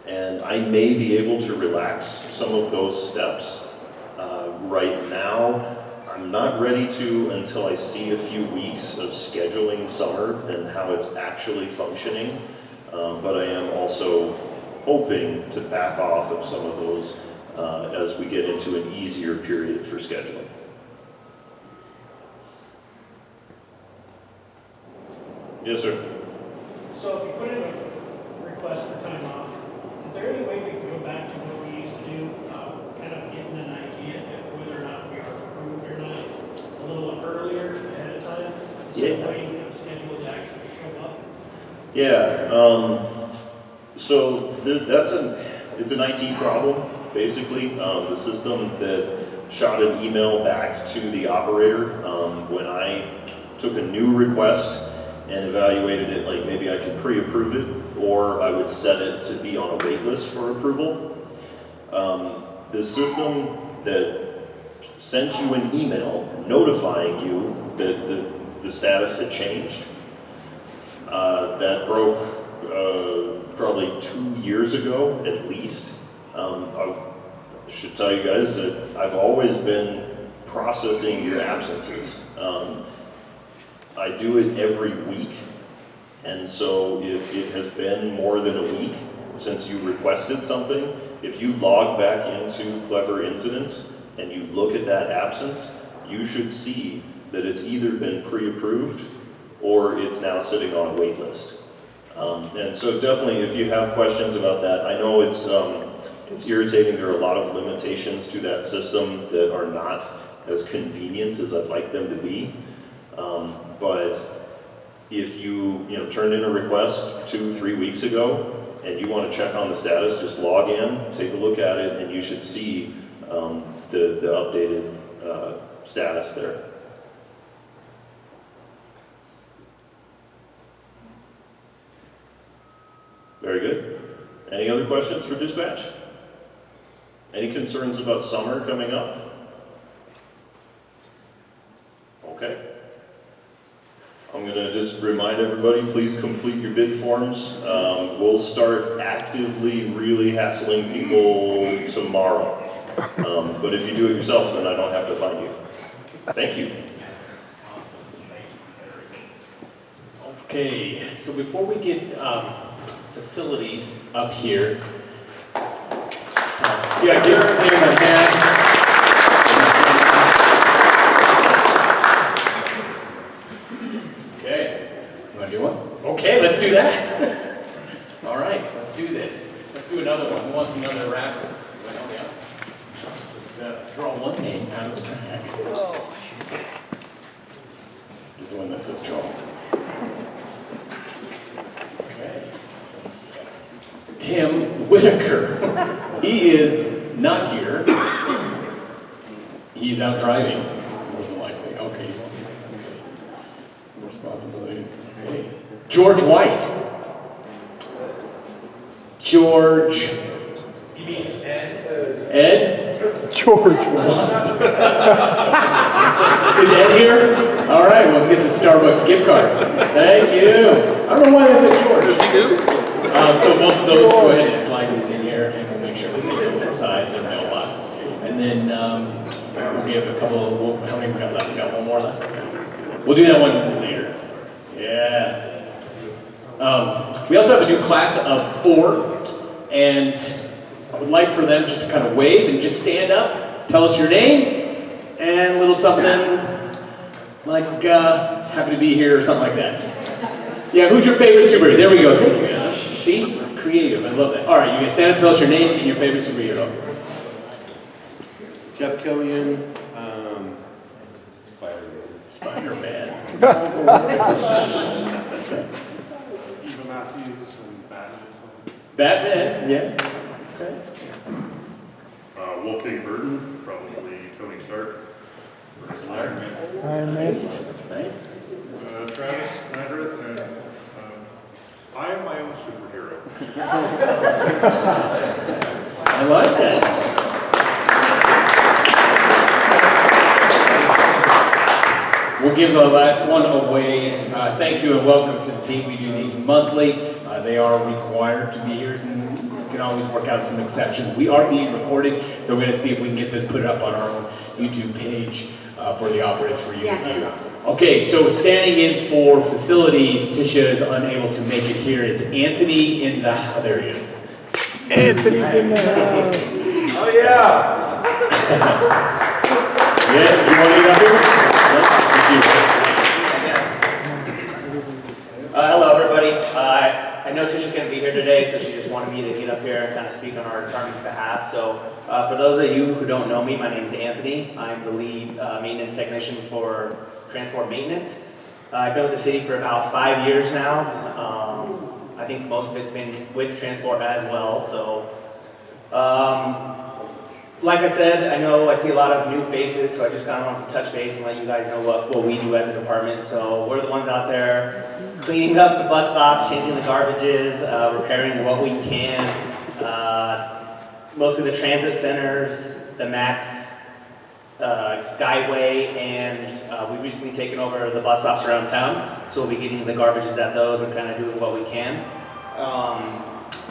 [SPEAKER 13] And I may be able to relax some of those steps right now. I'm not ready to until I see a few weeks of scheduling summer and how it's actually functioning. But I am also hoping to back off of some of those as we get into an easier period for scheduling. Yes, sir.
[SPEAKER 5] So if you put in a request for time off, is there any way we can go back to what we used to do, kind of getting an idea of whether or not we are approved or not a little earlier ahead of time?
[SPEAKER 13] Yeah.
[SPEAKER 5] Waiting for the schedules to actually show up?
[SPEAKER 13] Yeah. So it's an IT problem, basically. The system that shot an email back to the operator when I took a new request and evaluated it, like maybe I could pre-approve it, or I would set it to be on a wait list for approval. The system that sent you an email notifying you that the status had changed, that broke probably 2 years ago at least. I should tell you guys that I've always been processing your absences. I do it every week, and so if it has been more than a week since you requested something, if you log back into Clever Incidents and you look at that absence, you should see that it's either been pre-approved or it's now sitting on a wait list. And so definitely, if you have questions about that, I know it's irritating. There are a lot of limitations to that system that are not as convenient as I'd like them to be. But if you turned in a request 2-3 weeks ago and you want to check on the status, just log in, take a look at it, and you should see the updated status there. Very good. Any other questions for dispatch? Any concerns about summer coming up? Okay. I'm going to just remind everybody, please complete your bid forms. We'll start actively really hassling people tomorrow. But if you do it yourself, then I don't have to find you. Thank you.
[SPEAKER 4] Okay, so before we get facilities up here, yeah, give him a hand. Okay, you want to do one? Okay, let's do that. All right, let's do this. Let's do another one. Who wants another raffle? Just draw one name out of the pack. Oh, shit. You're the one that says Charles. Okay. Tim Whitaker. He is not here. He's out driving, more than likely. Okay. Responsibility. Okay. George White. George. You mean Ed? Ed? George White. Is Ed here? All right, well, he gets a Starbucks gift card. Thank you. I don't know why they said George. You do? So both of those, go ahead and slide these in here, and we'll make sure that they go inside their mailboxes. And then we'll give a couple, how many we got left? We got one more left. We'll do that one later. Yeah. We also have a new class of 4, and I would like for them just to kind of wave and just stand up, tell us your name, and a little something like happy to be here or something like that. Yeah, who's your favorite superhero? There we go, thank you. See? Creative, I love that. All right, you can stand up, tell us your name and your favorite superhero.
[SPEAKER 15] Jeff Killian,
[SPEAKER 4] Spider-Man.
[SPEAKER 2] Eva Matthews and Batman.
[SPEAKER 4] Batman, yes. Okay.
[SPEAKER 8] Wolfgang Burton, probably Tony Stark.
[SPEAKER 4] Iron Man. Nice.
[SPEAKER 8] Travis Madrid, and I am my own superhero.
[SPEAKER 4] I like that. We'll give the last one away. Thank you and welcome to the team. We do these monthly. They are required to be here, and you can always work out some exceptions. We are being recorded, so we're going to see if we can get this put up on our own YouTube page for the operators for you to view. Okay, so standing in for facilities, Tisha is unable to make it here. Is Anthony in the house? Oh, there he is.
[SPEAKER 1] Anthony's in the house. Oh, yeah.
[SPEAKER 4] Yeah, you want to get up here?
[SPEAKER 16] Hello, everybody. I know Tisha couldn't be here today, so she just wanted me to get up here and kind of speak on our department's behalf. So for those of you who don't know me, my name is Anthony. I'm the lead maintenance technician for Transfort Maintenance. I've been with the city for about 5 years now. I think most of it's been with Transfort as well. So like I said, I know I see a lot of new faces, so I just kind of wanted to touch base and let you guys know what we do as a department. So we're the ones out there cleaning up the bus stops, changing the garbages, repairing what we can. mostly the transit centers, the MAX, Guideway, and we've recently taken over the bus stops around town, so we'll be getting the garbages at those and kind of doing what we can.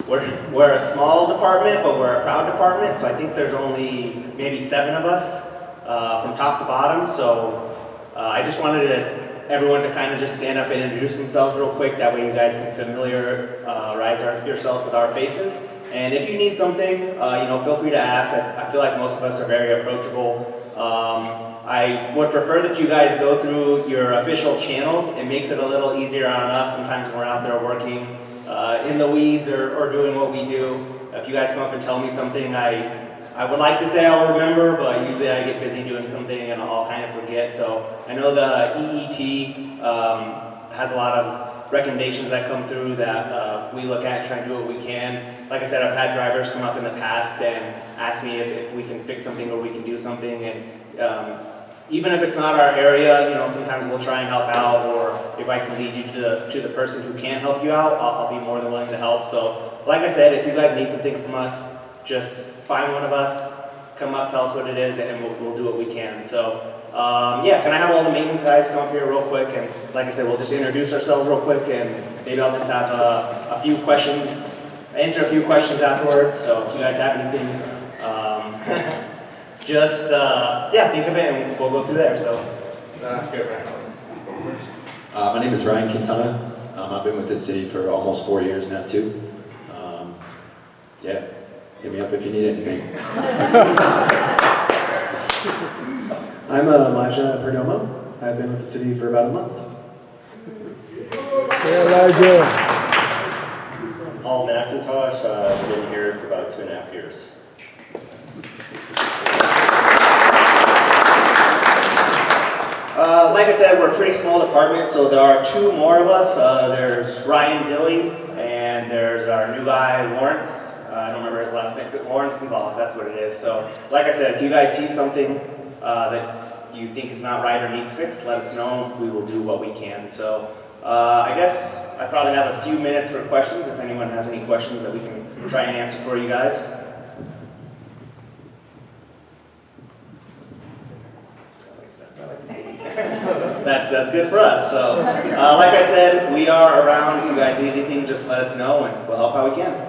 [SPEAKER 16] We're a small department, but we're a proud department, so I think there's only maybe 7 of us from top to bottom, so I just wanted everyone to kind of just stand up and introduce themselves real quick, that way you guys can familiarize yourselves with our faces. And if you need something, feel free to ask. I feel like most of us are very approachable. I would prefer that you guys go through your official channels. It makes it a little easier on us sometimes when we're out there working in the weeds or doing what we do. If you guys come up and tell me something, I would like to say I'll remember, but usually I get busy doing something and I'll kind of forget. So I know the EET has a lot of recommendations that come through that we look at and try and do what we can. Like I said, I've had drivers come up in the past and ask me if we can fix something or we can do something. And even if it's not our area, sometimes we'll try and help out, or if I can lead you to the person who can help you out, I'll be more than willing to help. So like I said, if you guys need something from us, just find one of us, come up, tell us what it is, and we'll do what we can. So can I have all the maintenance guys come up here real quick? And like I said, we'll just introduce ourselves real quick, and maybe I'll just have a few questions, answer a few questions afterwards. So if you guys have anything, just think of it, and we'll go through there. So,
[SPEAKER 15] my name is Ryan Quintana. I've been with this city for almost 4 years now too. Hit me up if you need anything.
[SPEAKER 17] I'm Elijah Perdomo. I've been with the city for about a month.
[SPEAKER 3] Hey, Elijah.
[SPEAKER 13] Paul McIntosh, I've been here for about 2.5 years.
[SPEAKER 16] Like I said, we're a pretty small department, so there are 2 more of us. There's Ryan Dilly, and there's our new guy, Lawrence. I don't remember his last name, but Lawrence Gonzalez, that's what it is. So, like I said, if you guys see something that you think is not right or needs fixed, let us know. We will do what we can. So, I guess I probably have a few minutes for questions, if anyone has any questions that we can try and answer for you guys. That's good for us. So, like I said, we are around. If you guys need anything, just let us know, and we'll help how we can.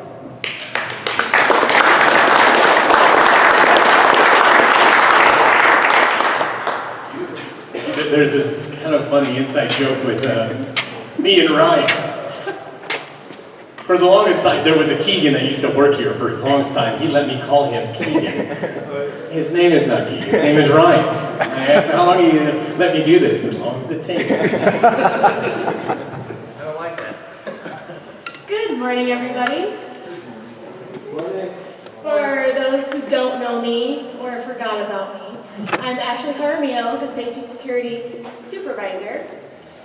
[SPEAKER 4] There's this kind of funny inside joke with me and Ryan. For the longest time, there was a Keegan that used to work here for the longest time. He let me call him Keegan. His name is not Keegan, his name is Ryan. I asked him, how long are you going to let me do this? As long as it takes.
[SPEAKER 16] I don't like that.
[SPEAKER 6] Good morning, everybody. For those who don't know me or forgot about me, I'm Ashley Jaramillo, the Safety Security Supervisor.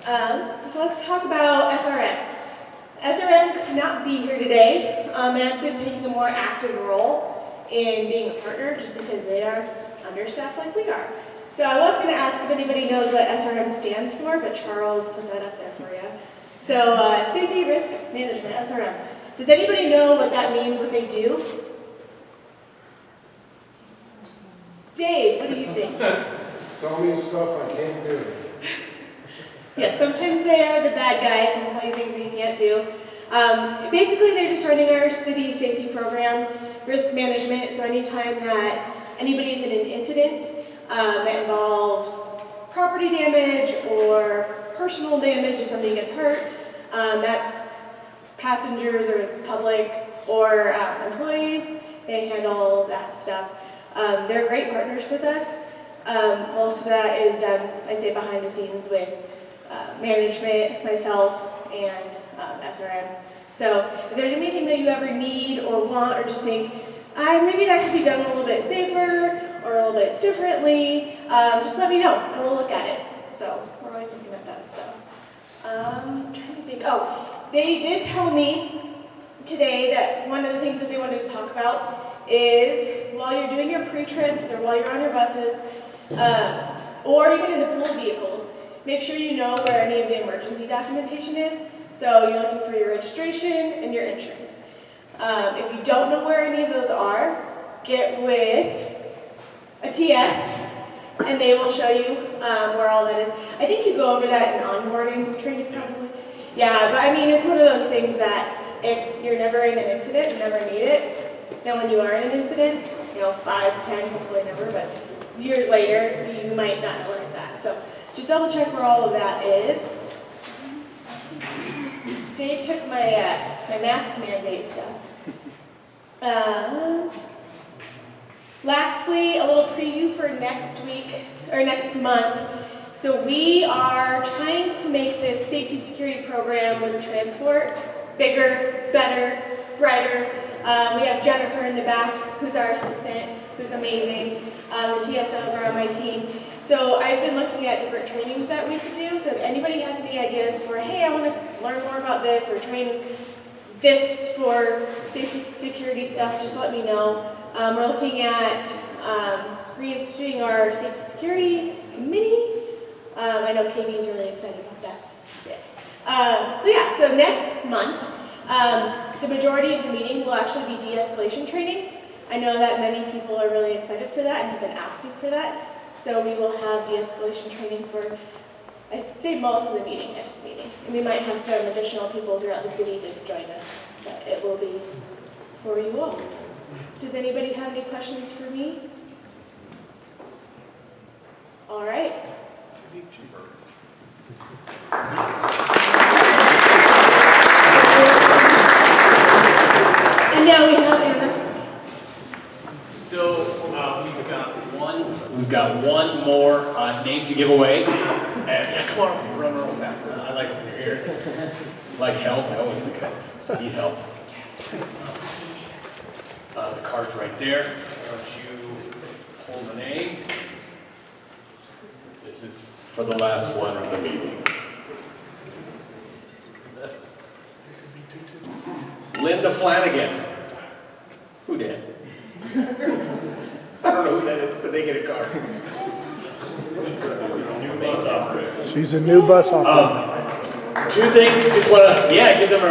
[SPEAKER 6] So let's talk about SRM. SRM could not be here today, and I've been taking a more active role in being a partner just because they are understaffed like we are. So I was going to ask if anybody knows what SRM stands for, but Charles put that up there for you. So Safety Risk Management, SRM. Does anybody know what that means, what they do? Dave, what do you think?
[SPEAKER 1] Tell me stuff I can't do.
[SPEAKER 6] Yeah, sometimes they are the bad guys and tell you things that you can't do. Basically, they're just running our city safety program, risk management. So anytime that anybody is in an incident that involves property damage or personal damage, if somebody gets hurt, that's passengers or public or employees, they handle that stuff. They're great partners with us. Most of that is done, I'd say, behind the scenes with management, myself, and SRM. So if there's anything that you ever need or want or just think, maybe that could be done a little bit safer or a little bit differently, just let me know and we'll look at it. So we're always looking at that stuff. I'm trying to think. Oh, they did tell me today that one of the things that they wanted to talk about is while you're doing your pre-trips or while you're on your buses, or even in the pool vehicles, make sure you know where any of the emergency documentation is. So you're looking for your registration and your insurance. If you don't know where any of those are, get with a TS, and they will show you where all that is. I think you go over that in onboarding training probably. Yeah, but I mean, it's one of those things that if you're never in an incident and never need it, then when you are in an incident, 5, 10, hopefully never, but years later, you might not know where it's at. So just double check where all of that is. Dave took my my mask mandate stuff. Lastly, a little preview for next week, or next month. So we are trying to make this safety security program with Transfort bigger, better, brighter. We have Jennifer in the back, who's our assistant, who's amazing. The TSOs are on my team. So I've been looking at different trainings that we could do. So if anybody has any ideas for, hey, I want to learn more about this or train this for safety security stuff, just let me know. We're looking at reinstituting our safety security committee. I know KB is really excited about that. Yeah. So next month, the majority of the meeting will actually be de-escalation training. I know that many people are really excited for that and have been asking for that. So we will have de-escalation training for, I'd say, most of the meeting next meeting. And we might have some additional people throughout the city to join us, but it will be for you all. Does anybody have any questions for me? All right. And now we have Anna.
[SPEAKER 4] So we've got one more name to give away. And yeah, come on, we run real fast. I like when you're here. Like help, I always like help. Need help. The card's right there. Why don't you hold the name? This is for the last one of the meeting. Linda Flanagan. Who did? I don't know who that is, but they get a card. This is amazing.
[SPEAKER 1] She's a new bus operator.
[SPEAKER 4] Two things, just want to, give them a,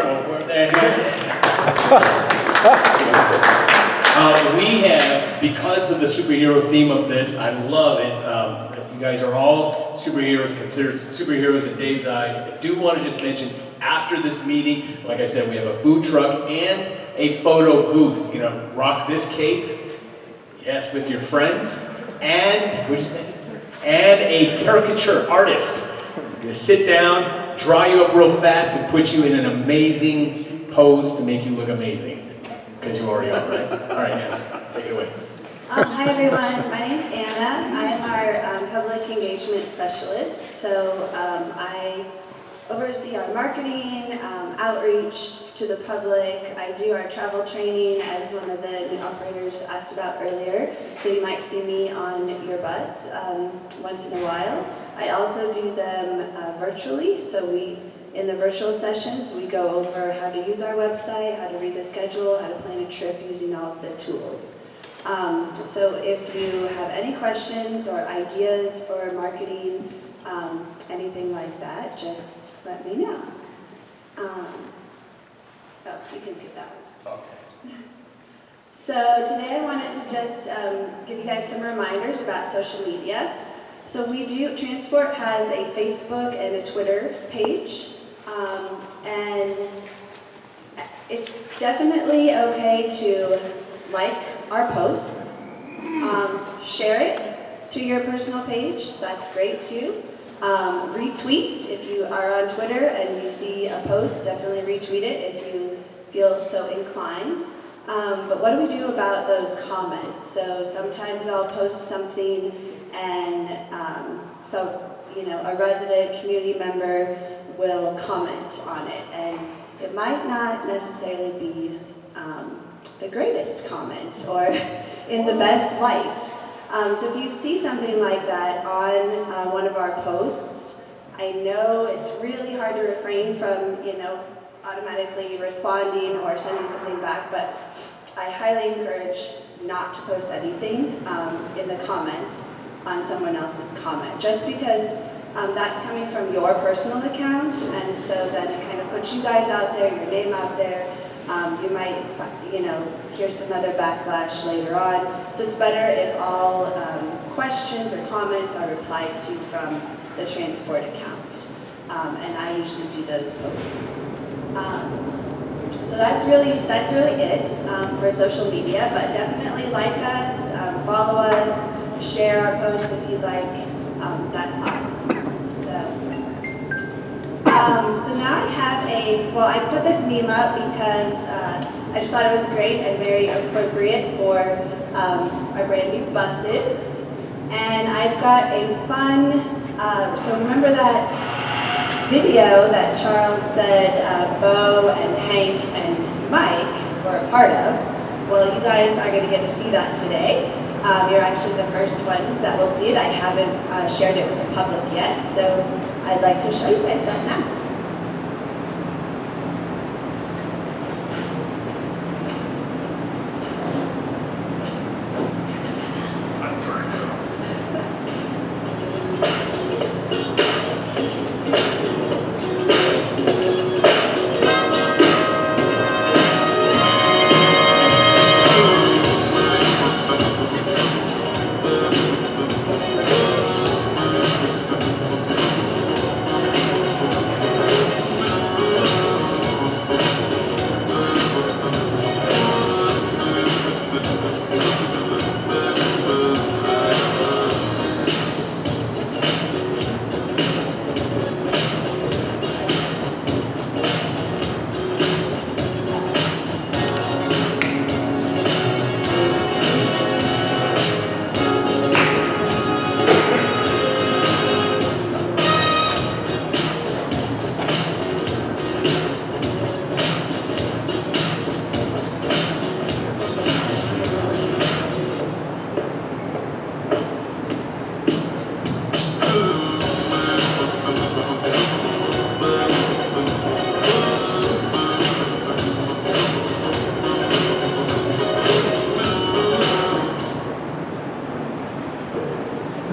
[SPEAKER 4] we have, because of the superhero theme of this, I love it. You guys are all superheroes, considered superheroes in Dave's eyes. I do want to just mention, after this meeting, like I said, we have a food truck and a photo booth. Rock this cape, yes, with your friends, and, what'd you say? And a caricature artist. He's going to sit down, draw you up real fast, and put you in an amazing pose to make you look amazing. Because you already are, right? All right, Anna, take it away.
[SPEAKER 12] Hi everyone, my name is Anna. I am our public engagement specialist. So I oversee our marketing, outreach to the public. I do our travel training, as one of the new operators asked about earlier. So you might see me on your bus once in a while. I also do them virtually. So in the virtual sessions, we go over how to use our website, how to read the schedule, how to plan a trip using all of the tools. So if you have any questions or ideas for marketing, anything like that, just let me know. You can skip that one. Okay. So today I wanted to just give you guys some reminders about social media. So Transfort has a Facebook and a Twitter page, and it's definitely okay to like our posts, share it to your personal page, that's great too. Retweet, if you are on Twitter and you see a post, definitely retweet it if you feel so inclined. But what do we do about those comments? So sometimes I'll post something and a resident community member will comment on it, and it might not necessarily be the greatest comment or in the best light. So if you see something like that on one of our posts, I know it's really hard to refrain from, automatically responding or sending something back, but I highly encourage not to post anything in the comments on someone else's comment, just because that's coming from your personal account, and so then it kind of puts you guys out there, your name out there. You might, hear some other backlash later on. So it's better if all questions or comments are replied to from the Transfort account. And I usually do those posts. So that's really it for social media, but definitely like us, follow us, share our posts if you like. That's awesome. So now I have I put this meme up because I just thought it was great and very appropriate for our brand new buses. And I've got a fun, so remember that video that Charles said Bo and Hank and Mike were a part of? Well, you guys are going to get to see that today. You're actually the first ones that will see it. I haven't shared it with the public yet, so I'd like to show you guys that now.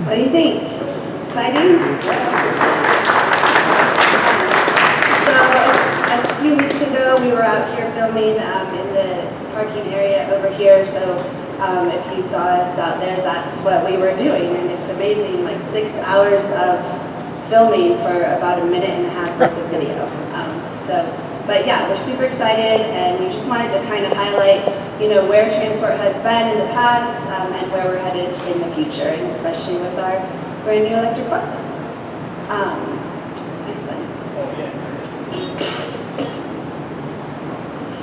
[SPEAKER 12] What do you think? Exciting? So a few weeks ago, we were out here filming in the parking area over here. So if you saw us out there, that's what we were doing. And it's amazing, like 6 hours of filming for about a minute and a half of the video. But yeah, we're super excited, and we just wanted to kind of highlight, where Transfort has been in the past and where we're headed in the future, and especially with our brand new electric buses. Next slide.
[SPEAKER 5] Oh, yes, there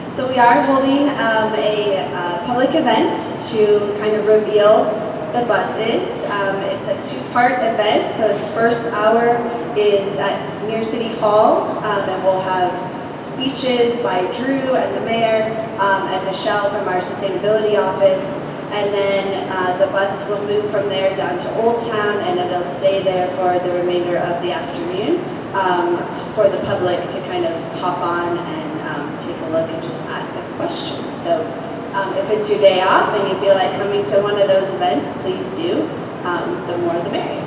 [SPEAKER 5] is.
[SPEAKER 12] So we are holding a public event to kind of reveal the buses. It's a two-part event, so its first hour is near City Hall, and we'll have speeches by Drew and the mayor and Michelle from our sustainability office, and then the bus will move from there down to Old Town, and it'll stay there for the remainder of the afternoon for the public to kind of hop on and take a look and just ask us questions. So if it's your day off and you feel like coming to one of those events, please do. The more the merrier.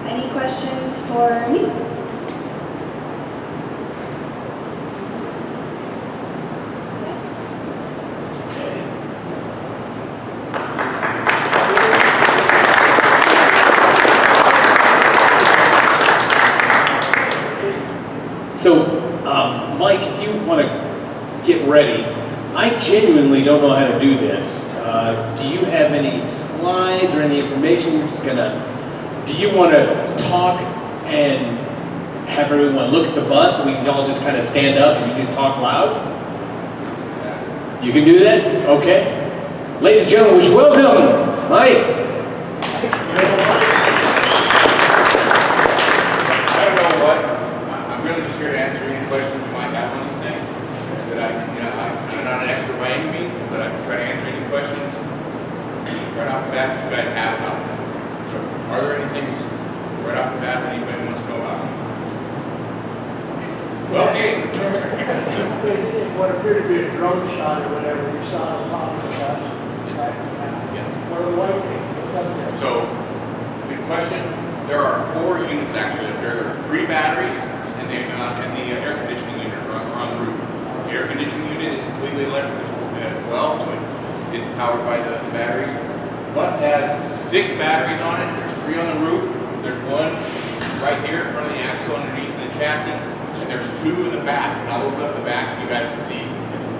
[SPEAKER 12] Any questions for me?
[SPEAKER 4] So, Mike, if you want to get ready, I genuinely don't know how to do this. Do you have any slides or any information you're just gonna, do you want to talk and have everyone look at the bus and we can all just kind of stand up and you just talk loud? You can do that? Okay. Ladies and gentlemen, would you welcome Mike?
[SPEAKER 18] I don't know what, I'm really just here to answer any questions you might have on these things. I'm not an expert by any means, but I can try to answer any questions right off the bat that you guys have about them. So, are there any things right off the bat that anybody wants to know about? Well, okay.
[SPEAKER 19] What appeared to be a drone shot or whatever we saw on top of the bus. What are the white things?
[SPEAKER 18] So, good question. There are 4 units actually. There are 3 batteries and the air conditioning unit are on the roof. powered by the batteries. The bus has 6 batteries on it. There's 3 on the roof. There's 1 right here in front of the axle underneath the chassis. And there's 2 in the back. And I'll open up the back so you guys can see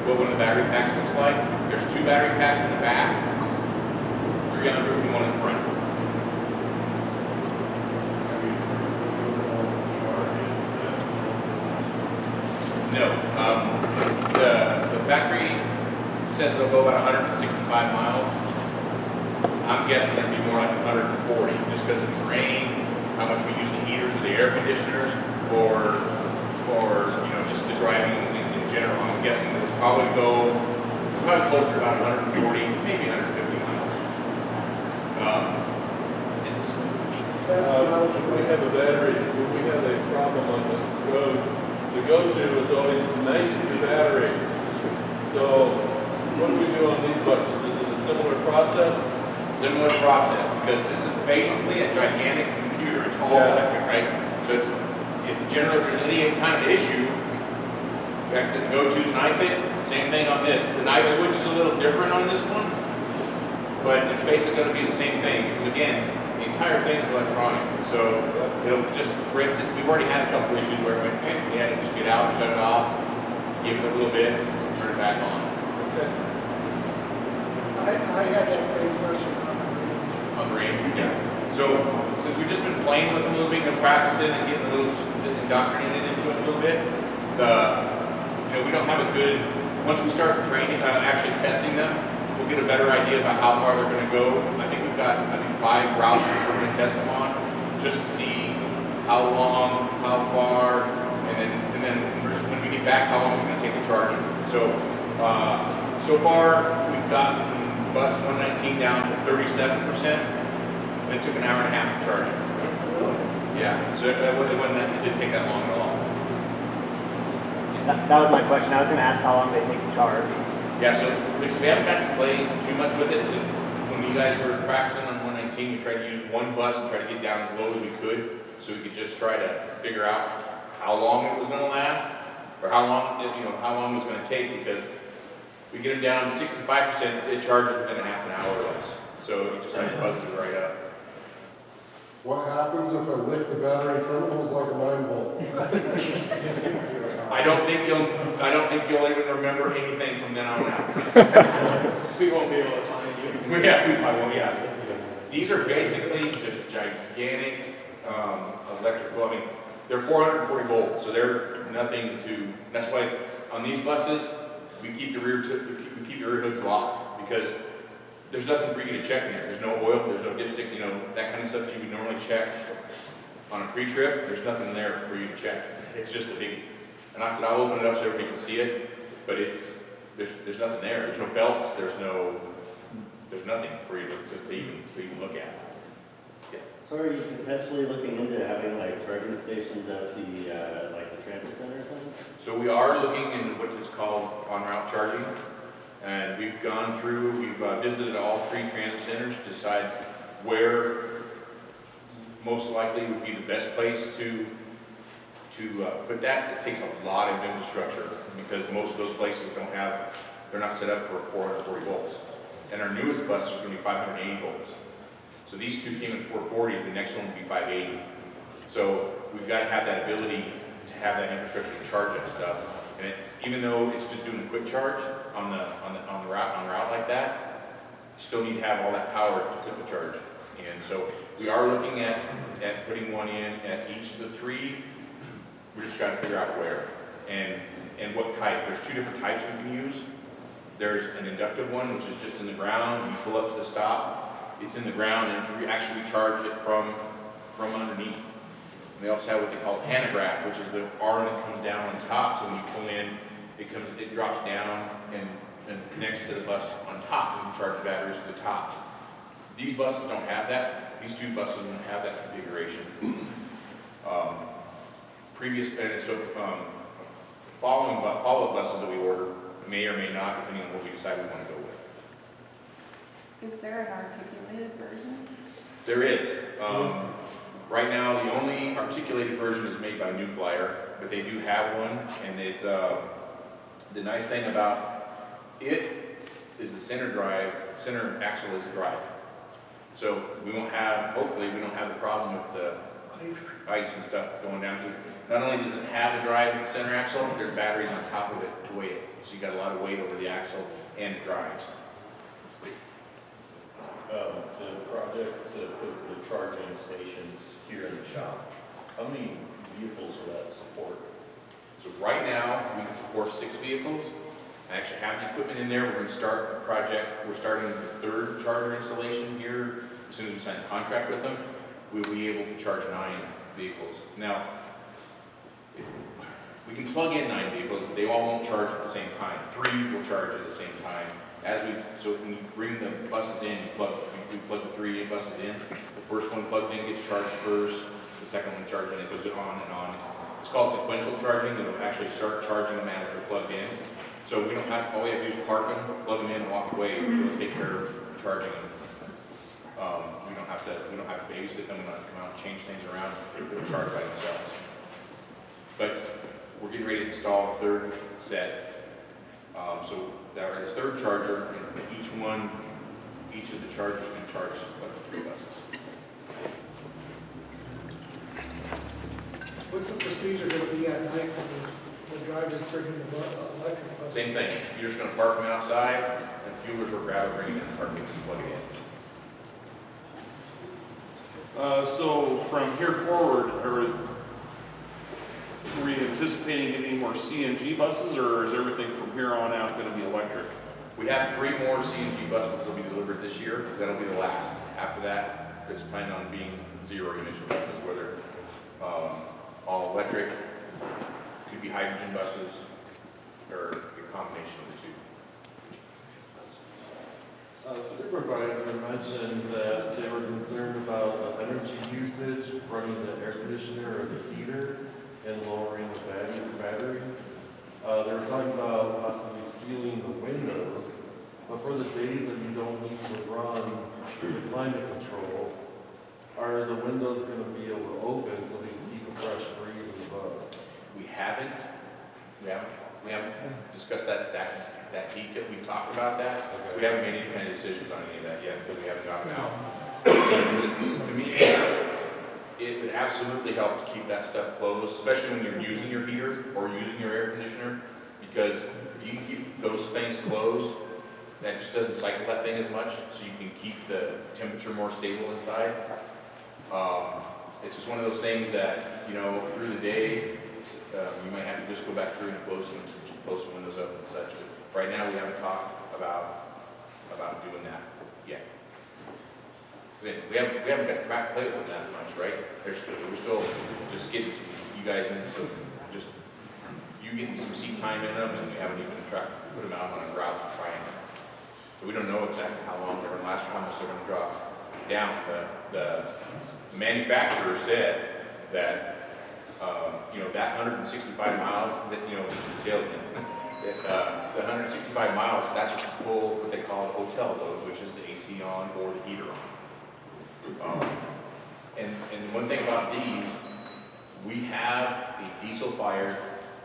[SPEAKER 18] what one of the battery packs looks like. There's 2 battery packs in the back, 3 on the roof and 1 in the front. No, the factory says they'll go about 165 miles. I'm guessing it'll be more like 140, just because of terrain, how much we use the heaters or the air conditioners, or you know, just the driving in general. I'm guessing it'll probably go closer to about 140, maybe 150 miles.
[SPEAKER 2] We have a battery, we have a problem on the go-to is always 90 battery. So what do we do on these buses? Is it a similar process?
[SPEAKER 18] Similar process, because this is basically a gigantic computer. It's all electric, right? So if generally there's any kind of issue, back to the go-to's knife it, same thing on this. The knife switch is a little different on this one, but it's basically going to be the same thing, because again, the entire thing is electronic. So it'll just, for instance, we've already had a couple issues where we had to just get out, shut it off, give it a little bit, turn it back on.
[SPEAKER 1] Okay. I had that same question
[SPEAKER 18] On the range, yeah. So since we've just been playing with them a little bit and practicing and getting a little indoctrinated into it a little bit, you know, we don't have a good, once we start training, actually testing them, we'll get a better idea about how far they're going to go. I think we've got 5 routes that we're going to test them on, just to see how long, how far, and then when we get back, how long it's going to take to charge them. So so far we've gotten bus 119 down to 37%. And it took an hour and a half to charge it. Yeah, so it didn't take that long at all.
[SPEAKER 16] That was my question. I was going to ask how long they take to charge.
[SPEAKER 18] Yeah, so we haven't got to play too much with it. So when you guys were practicing on 119, we tried to use one bus and try to get down as low as we could, so we could just try to figure out how long it was going to last, or how long it was going to take. Because we get them down to 65%, it charges within a half an hour or less. So it just like buzzes right up.
[SPEAKER 3] What happens if I lick the battery terminals like a 9-volt?
[SPEAKER 18] I don't think you'll even remember anything from then on out.
[SPEAKER 5] We won't be able to find you.
[SPEAKER 18] Yeah, we probably won't. Yeah. These are basically just gigantic electrical. I mean, they're 440 volts, so they're nothing to. That's why on these buses we keep the rear hoods locked, because there's nothing for you to check in there. There's no oil, there's no dipstick, you know, that kind of stuff that you would normally check on a pre-trip. There's nothing there for you to check. It's just a big, and I said I'll open it up so everybody can see it, but there's nothing there. There's no belts, there's nothing for you to even look at. Yeah.
[SPEAKER 7] So are you potentially looking into having like charging stations at the like the transit center or something?
[SPEAKER 18] So we are looking into what is called on-route charging. And we've gone through, we've visited all 3 transit centers to decide where most likely would be the best place to put that. It takes a lot of infrastructure, because most of those places they're not set up for 440 volts. And our newest bus is going to be 580 volts. So these 2 came in 440, the next one will be 580. So we've got to have that ability to have that infrastructure to charge that stuff. And even though it's just doing a quick charge on the route like that, you still need to have all that power to put the charge in. So we are looking at putting one in at each of the 3. We're just trying to figure out where and what type. There's 2 different types we can use. There's an inductive one, which is just in the ground. You pull up to the stop, it's in the ground, and you can actually charge it from underneath. They also have what they call pantograph, which is the arm that comes down on top. So when you pull in, it drops down and connects to the bus on top, and you charge the batteries to the top. These buses don't have that. These 2 buses don't have that configuration. Follow-up buses that we order may or may not, depending on what we decide we want to go with.
[SPEAKER 10] Is there an articulated version?
[SPEAKER 18] There is. Right now, the only articulated version is made by New Flyer, but they do have one, and it's the nice thing about it is the center axle is the drive. So we won't have, hopefully, we don't have the problem with the ice and stuff going down. Because not only does it have a drive in the center axle, there's batteries on top of it to weigh it. So you got a lot of weight over the axle and it drives.
[SPEAKER 13] The project to put the charging stations here in the shop, how many vehicles will that support?
[SPEAKER 18] So right now, we can support 6 vehicles. I actually have the equipment in there. We're going to start a project. We're starting the 3rd charger installation here. As soon as we sign a contract with them, we'll be able to charge 9 vehicles. Now, we can plug in 9 vehicles, but they all won't charge at the same time. 3 will charge at the same time. So when you bring the buses in, we plug the 3 buses in. The first one plugged in gets charged first. The second one charged in, it goes on and on. It's called sequential charging. It'll actually start charging them as they're plugged in. So we don't have, all we have to do is park them, plug them in, and walk away. We'll take care of charging them. We don't have to babysit them. We don't have to come out and change things around. They'll charge by themselves. But we're getting ready to install the 3rd set. So that is the 3rd charger, and each of the chargers can charge up to 3 buses.
[SPEAKER 19] What's the procedure going to be at night when the driver's bringing the electric bus?
[SPEAKER 18] Same thing. You're just going to park them outside, and fuelers will grab it, bring it in, park it, and plug it in.
[SPEAKER 8] So from here forward, are we anticipating any more CNG buses, or is everything from here on out going to be electric?
[SPEAKER 18] We have 3 more CNG buses that will be delivered this year. That'll be the last. After that, it's planned on being 0 emission buses, whether all electric, could be hydrogen buses, or a combination of the 2.
[SPEAKER 20] Supervisor mentioned that they were concerned about energy usage, running the air conditioner or the heater, and lowering the battery. They were talking about possibly sealing the windows, but for the days that you don't need to run the climate control, are the windows going to be able to open so we can keep a fresh breeze in the bus?
[SPEAKER 18] We haven't discussed that detail. We talked about that. Okay. We haven't made any kind of decisions on any of that yet because we haven't gotten out. To me, it would absolutely help to keep that stuff closed, especially when you're using your heater or using your air conditioner, because if you can keep those things closed, that just doesn't cycle that thing as much, so you can keep the temperature more stable inside. It's just one of those things that, through the day, you might have to just go back through and close some windows up and such. But right now, we haven't talked about doing that yet. We haven't got to play with them that much, right? We're still just getting you guys in, so just you getting some seat time in them, and we haven't even tried to put them out on a route to try and. So we don't know exactly how long they're going to last, or how much they're going to drop down. The manufacturer said that that 165 miles that the salesman, the 165 miles, that's full what they call a hotel load, which is the AC on or the heater on. And one thing about these, we have a diesel-fired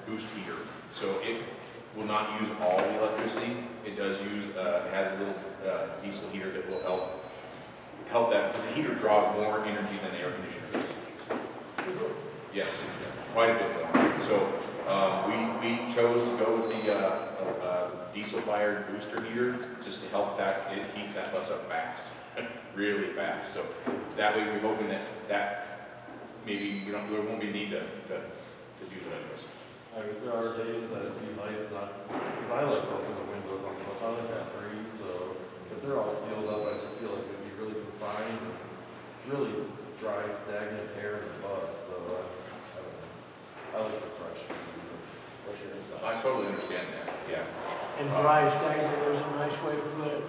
[SPEAKER 18] boost heater, so it will not use all the electricity. It does use, it has a little diesel heater that will help that, because the heater draws more energy than the air conditioner does. Yes, quite a bit more. So we chose to go with the diesel-fired booster heater just to help that. It heats that bus up fast, really fast. So that way we're hoping that maybe there won't be a need to do that.
[SPEAKER 20] There are days that it'd be nice not to, because I like opening the windows on the bus. I like that breeze, so if they're all sealed up, I just feel like it'd be really confined, really dry, stagnant air in the bus. So I like the fresh air.
[SPEAKER 18] I totally understand that, yeah.
[SPEAKER 19] And dry stagnant is a nice way to put it.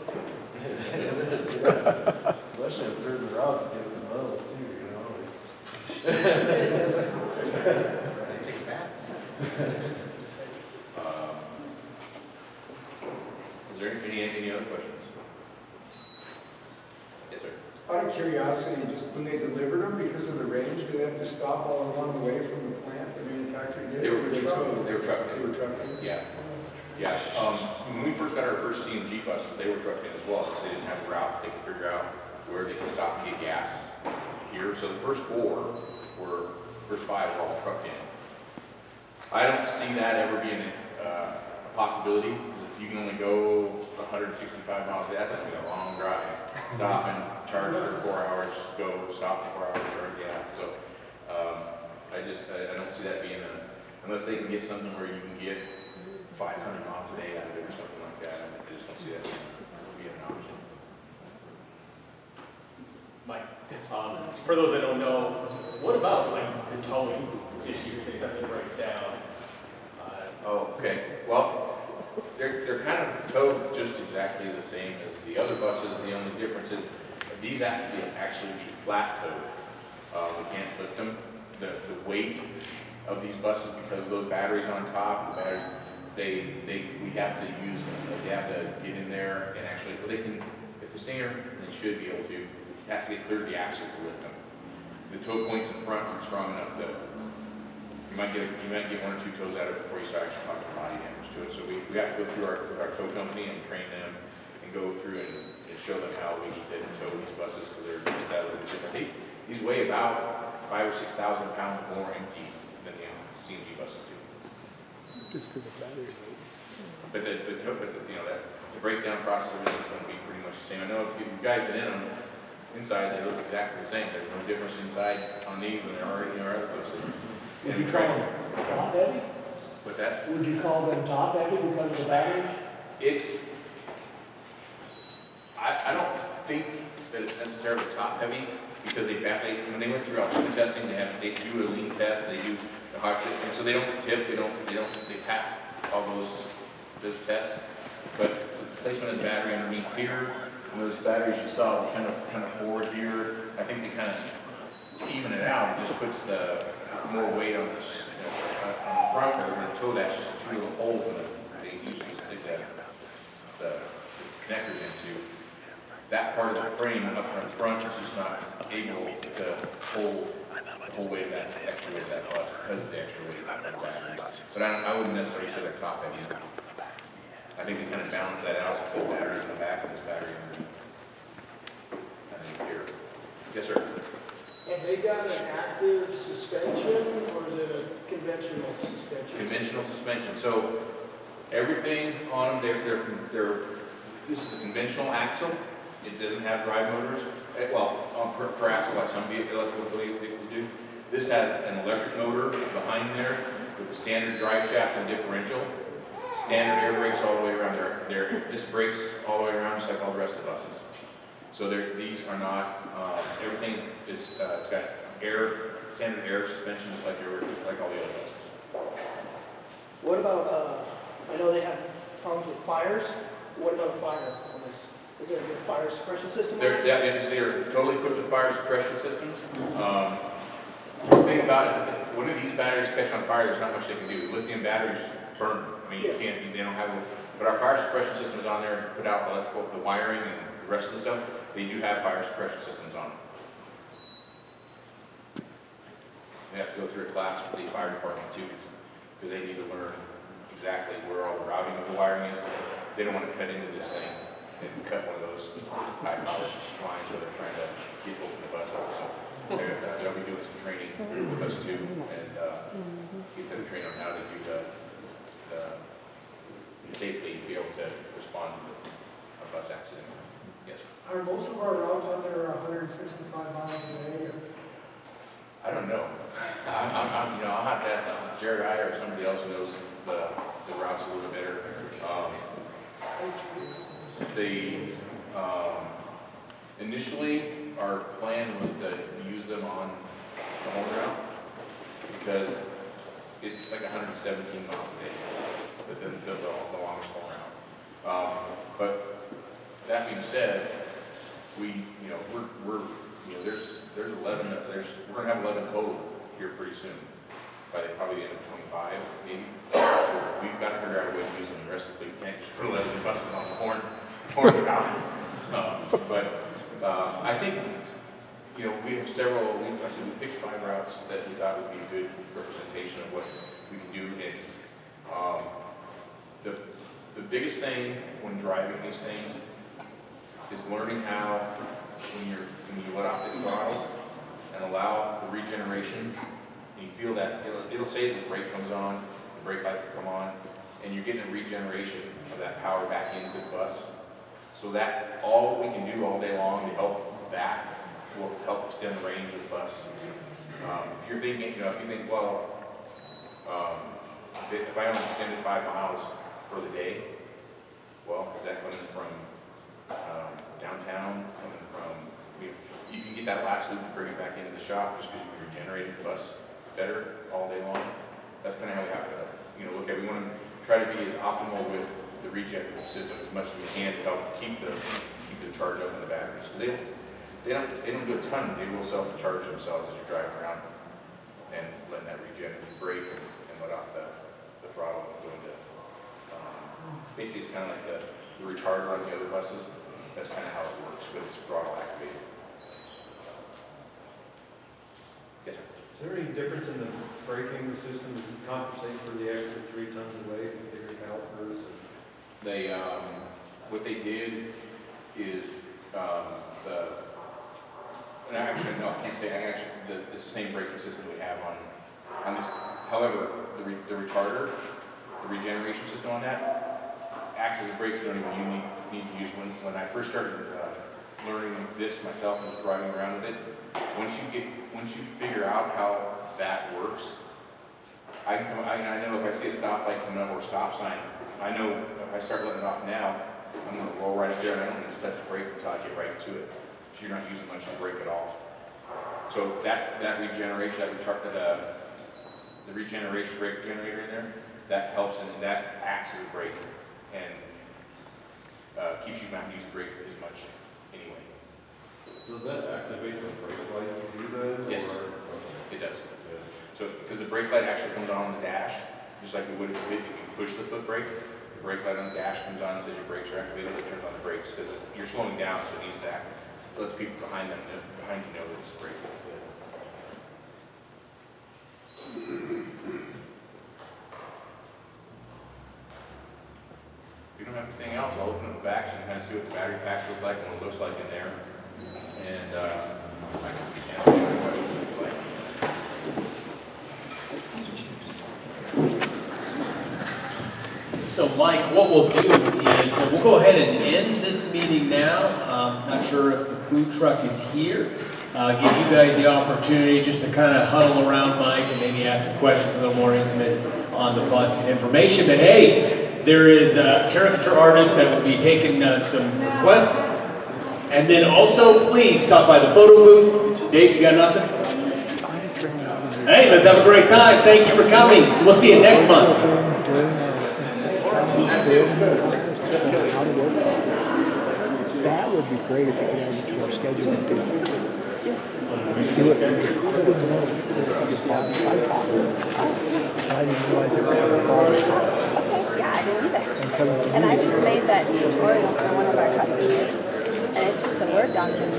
[SPEAKER 20] It is, yeah. Especially on certain routes, it gets smells too,
[SPEAKER 18] Take it back. Is there any other questions? Yes, sir.
[SPEAKER 1] Out of curiosity, just when they delivered them, because of the range, do they have to stop all along the way from the plant, the manufacturer did?
[SPEAKER 18] They were trucking.
[SPEAKER 1] They were trucking?
[SPEAKER 18] Yeah. when we first got our first CNG buses, they were trucked in as well, because they didn't have a route, they could figure out where they could stop and get gas here. So the first five were all trucked in. I don't see that ever being a possibility, because if you can only go 165 miles a day, that's gonna be a long drive. Stop and charge for 4 hours, go, stop for 4 hours, charge, yeah. So, I don't see that being unless they can get something where you can get 500 miles a day out of it or something like that. I just don't see that being an option.
[SPEAKER 4] Mike, for those that don't know, what about like the towing issues, things that breaks down?
[SPEAKER 18] Oh, okay. Well, they're kind of towed just exactly the same as the other buses. The only difference is these have to actually be flat towed. We can't lift them. The weight of these buses, because of those batteries on top, the batteries, we have to use them. They have to get in there and actually, well, they can, if the stinger, they should be able to. It has to get clear to the axle to lift them. The tow points in front aren't strong enough that you might get 1 or 2 tows out of it before you start actually causing body damage to it. So we have to go through with our tow company and train them and go through and show them how we need to tow these buses, because they're just that little bit different. These weigh about 5,000 or 6,000 pounds more empty than the CNG buses do.
[SPEAKER 1] Just to the battery.
[SPEAKER 18] But the breakdown process, everything's going to be pretty much the same. I know if you guys been in them, inside they look exactly the same. There's no difference inside on these than there are in our other buses.
[SPEAKER 19] Would you call them top heavy?
[SPEAKER 18] What's that?
[SPEAKER 19] Would you call them top heavy because of the batteries?
[SPEAKER 18] I don't think that it's necessarily top heavy, because when they went through altitude testing, they do a lean test, they do the hot tip, and so they don't tip, they pass all those tests. But the placement of the battery underneath here, and those batteries you saw kind of forward here, I think they kind of even it out. It just puts the more weight on this on the front, where they're going to tow that's just 2 little holes in it. They usually stick the connectors into. That part of the frame up in front is just not able to hold the whole weight of that extra weight of that bus because of the extra weight of the battery. But I wouldn't necessarily say they're top heavy. I think we kind of balance that out with the batteries in the back and this battery underneath here. Yes, sir.
[SPEAKER 11] Have they got an active suspension, or is it a conventional suspension?
[SPEAKER 18] Conventional suspension. So everything on them, this is a conventional axle. It doesn't have drive motors. Per axle, like some electrical vehicles do. This has an electric motor behind there with a standard drive shaft and differential. Standard air brakes all the way around. Their disc brakes all the way around, just like all the rest of the buses. So these are not. Everything is. It's got standard air suspension, just like all the other buses.
[SPEAKER 19] What about, I know they have problems with fires. What about fire on this? Is there a fire suppression system?
[SPEAKER 18] They're totally equipped with fire suppression systems. The thing about it, when these batteries catch on fire, there's not much they can do. Lithium batteries burn. I mean, they don't have, but our fire suppression system is on there to put out the wiring and the rest of the stuff. They do have fire suppression systems on them. They have to go through a class with the fire department too, because they need to learn exactly where all the routing of the wiring is. They don't want to cut into this thing and cut one of those high power lines where they're trying to get open the bus up. So they'll be doing some training with us too, and get them trained on how to do safely be able to respond to a bus accident. Yes.
[SPEAKER 1] Are most of our routes under 165 miles a day?
[SPEAKER 18] I don't know. I'll have to ask Jared Iyer or somebody else who knows the routes a little bit better. Initially, our plan was to use them on the home route because it's like 117 miles a day, the longest home route. But that being said, there's 11. We're gonna have 11 total here pretty soon, by probably the end of 25, maybe. So we've got to figure out a way to use them. The rest of the fleet can't just put 11 buses on the horn route. I think we have several. We picked 5 routes that we thought would be a good representation of what we can do. And the biggest thing when driving these things is learning how, when you let off the throttle and allow the regeneration, and you feel that, it'll say the brake comes on, the brake light will come on, and you're getting a regeneration of that power back into the bus. So that all we can do all day long to help that will help extend the range of the bus. If you're thinking, if you think, well, if I only extended 5 miles for the day, well, is that coming from downtown, coming from, you can get that last loop and bring it back into the shop just because you regenerated the bus better all day long. That's kind of how we have to, look at it. We want to try to be as optimal with the regen system as much as we can to help keep the charge up in the batteries. Because they don't do a ton. They will self-charge themselves as you're driving around and letting that regenerate brake and let off the throttle and go into. Basically, it's kind of like the retarder on the other buses. That's kind of how it works, but it's throttle activated. Yes, sir.
[SPEAKER 20] Is there any difference in the braking system to compensate for the extra 3 tons of weight and bigger calipers?
[SPEAKER 18] They, what they did is actually, no, I can't say, it's the same braking system we have on this. However, the retarder, the regeneration system on that, acts as a brake you don't even need to use. When I first started learning this myself and was driving around with it, once you figure out how that works, I know if I see a stoplight coming up or a stop sign, I know if I start letting it off now, I'm going to roll right up there and I don't need to touch the brake until I get right to it. So you're not using much of the brake at all. So that regeneration, the regeneration brake generator in there, that helps and that acts as a brake and keeps you not using brake as much anyway.
[SPEAKER 20] Does that activate the brake lights too then?
[SPEAKER 18] Yes, it does. So, because the brake light actually comes on the dash, just like we would if you push the foot brake, the brake light on the dash comes on and says your brakes are activated, it turns on the brakes because you're slowing down, so it needs to let the people behind you know that it's brake. If you don't have anything else, I'll open up the back so you can kind of see what the battery packs look like and what it looks like in there. And I can answer any questions if you'd like.
[SPEAKER 4] So Mike, what we'll do is we'll go ahead and end this meeting now. Not sure if the food truck is here. Give you guys the opportunity just to kind of huddle around Mike and maybe ask some questions a little more intimate on the bus information. But hey, there is a caricature artist that will be taking some requests. And then also, please stop by the photo booth. Dave, you got nothing? Hey, let's have a great time. Thank you for coming. We'll see you next month.
[SPEAKER 19] That would be great if you could add it to our schedule. Do it. I didn't realize it was
[SPEAKER 12] Yeah, I didn't either. And I just made that tutorial for one of our customers, and it's just a Word document.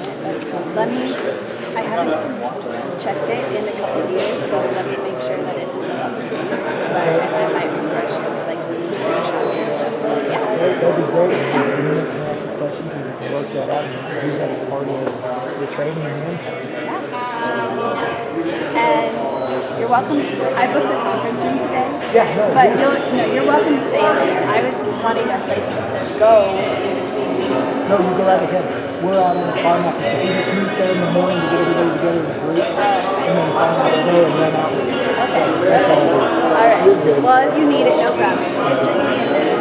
[SPEAKER 12] But I haven't checked it in a couple of years, so let me make sure that it's still up to date. But I might refresh it with like some screenshots and stuff. So yeah.
[SPEAKER 19] That'd be great. If you have questions, you can work that out and do that as part of the training and
[SPEAKER 12] And you're welcome. I booked the conference room today.
[SPEAKER 19] Yeah, no.
[SPEAKER 12] But you're welcome to stay in there. I was just wanting a place to go in between meetings.
[SPEAKER 19] No, you go right ahead. We're on the farm up. We just meet there in the morning to get everybody together in a group. And then farm out there and run out.
[SPEAKER 12] Okay. All right. Well, if you need it, no problem. It's just me and this.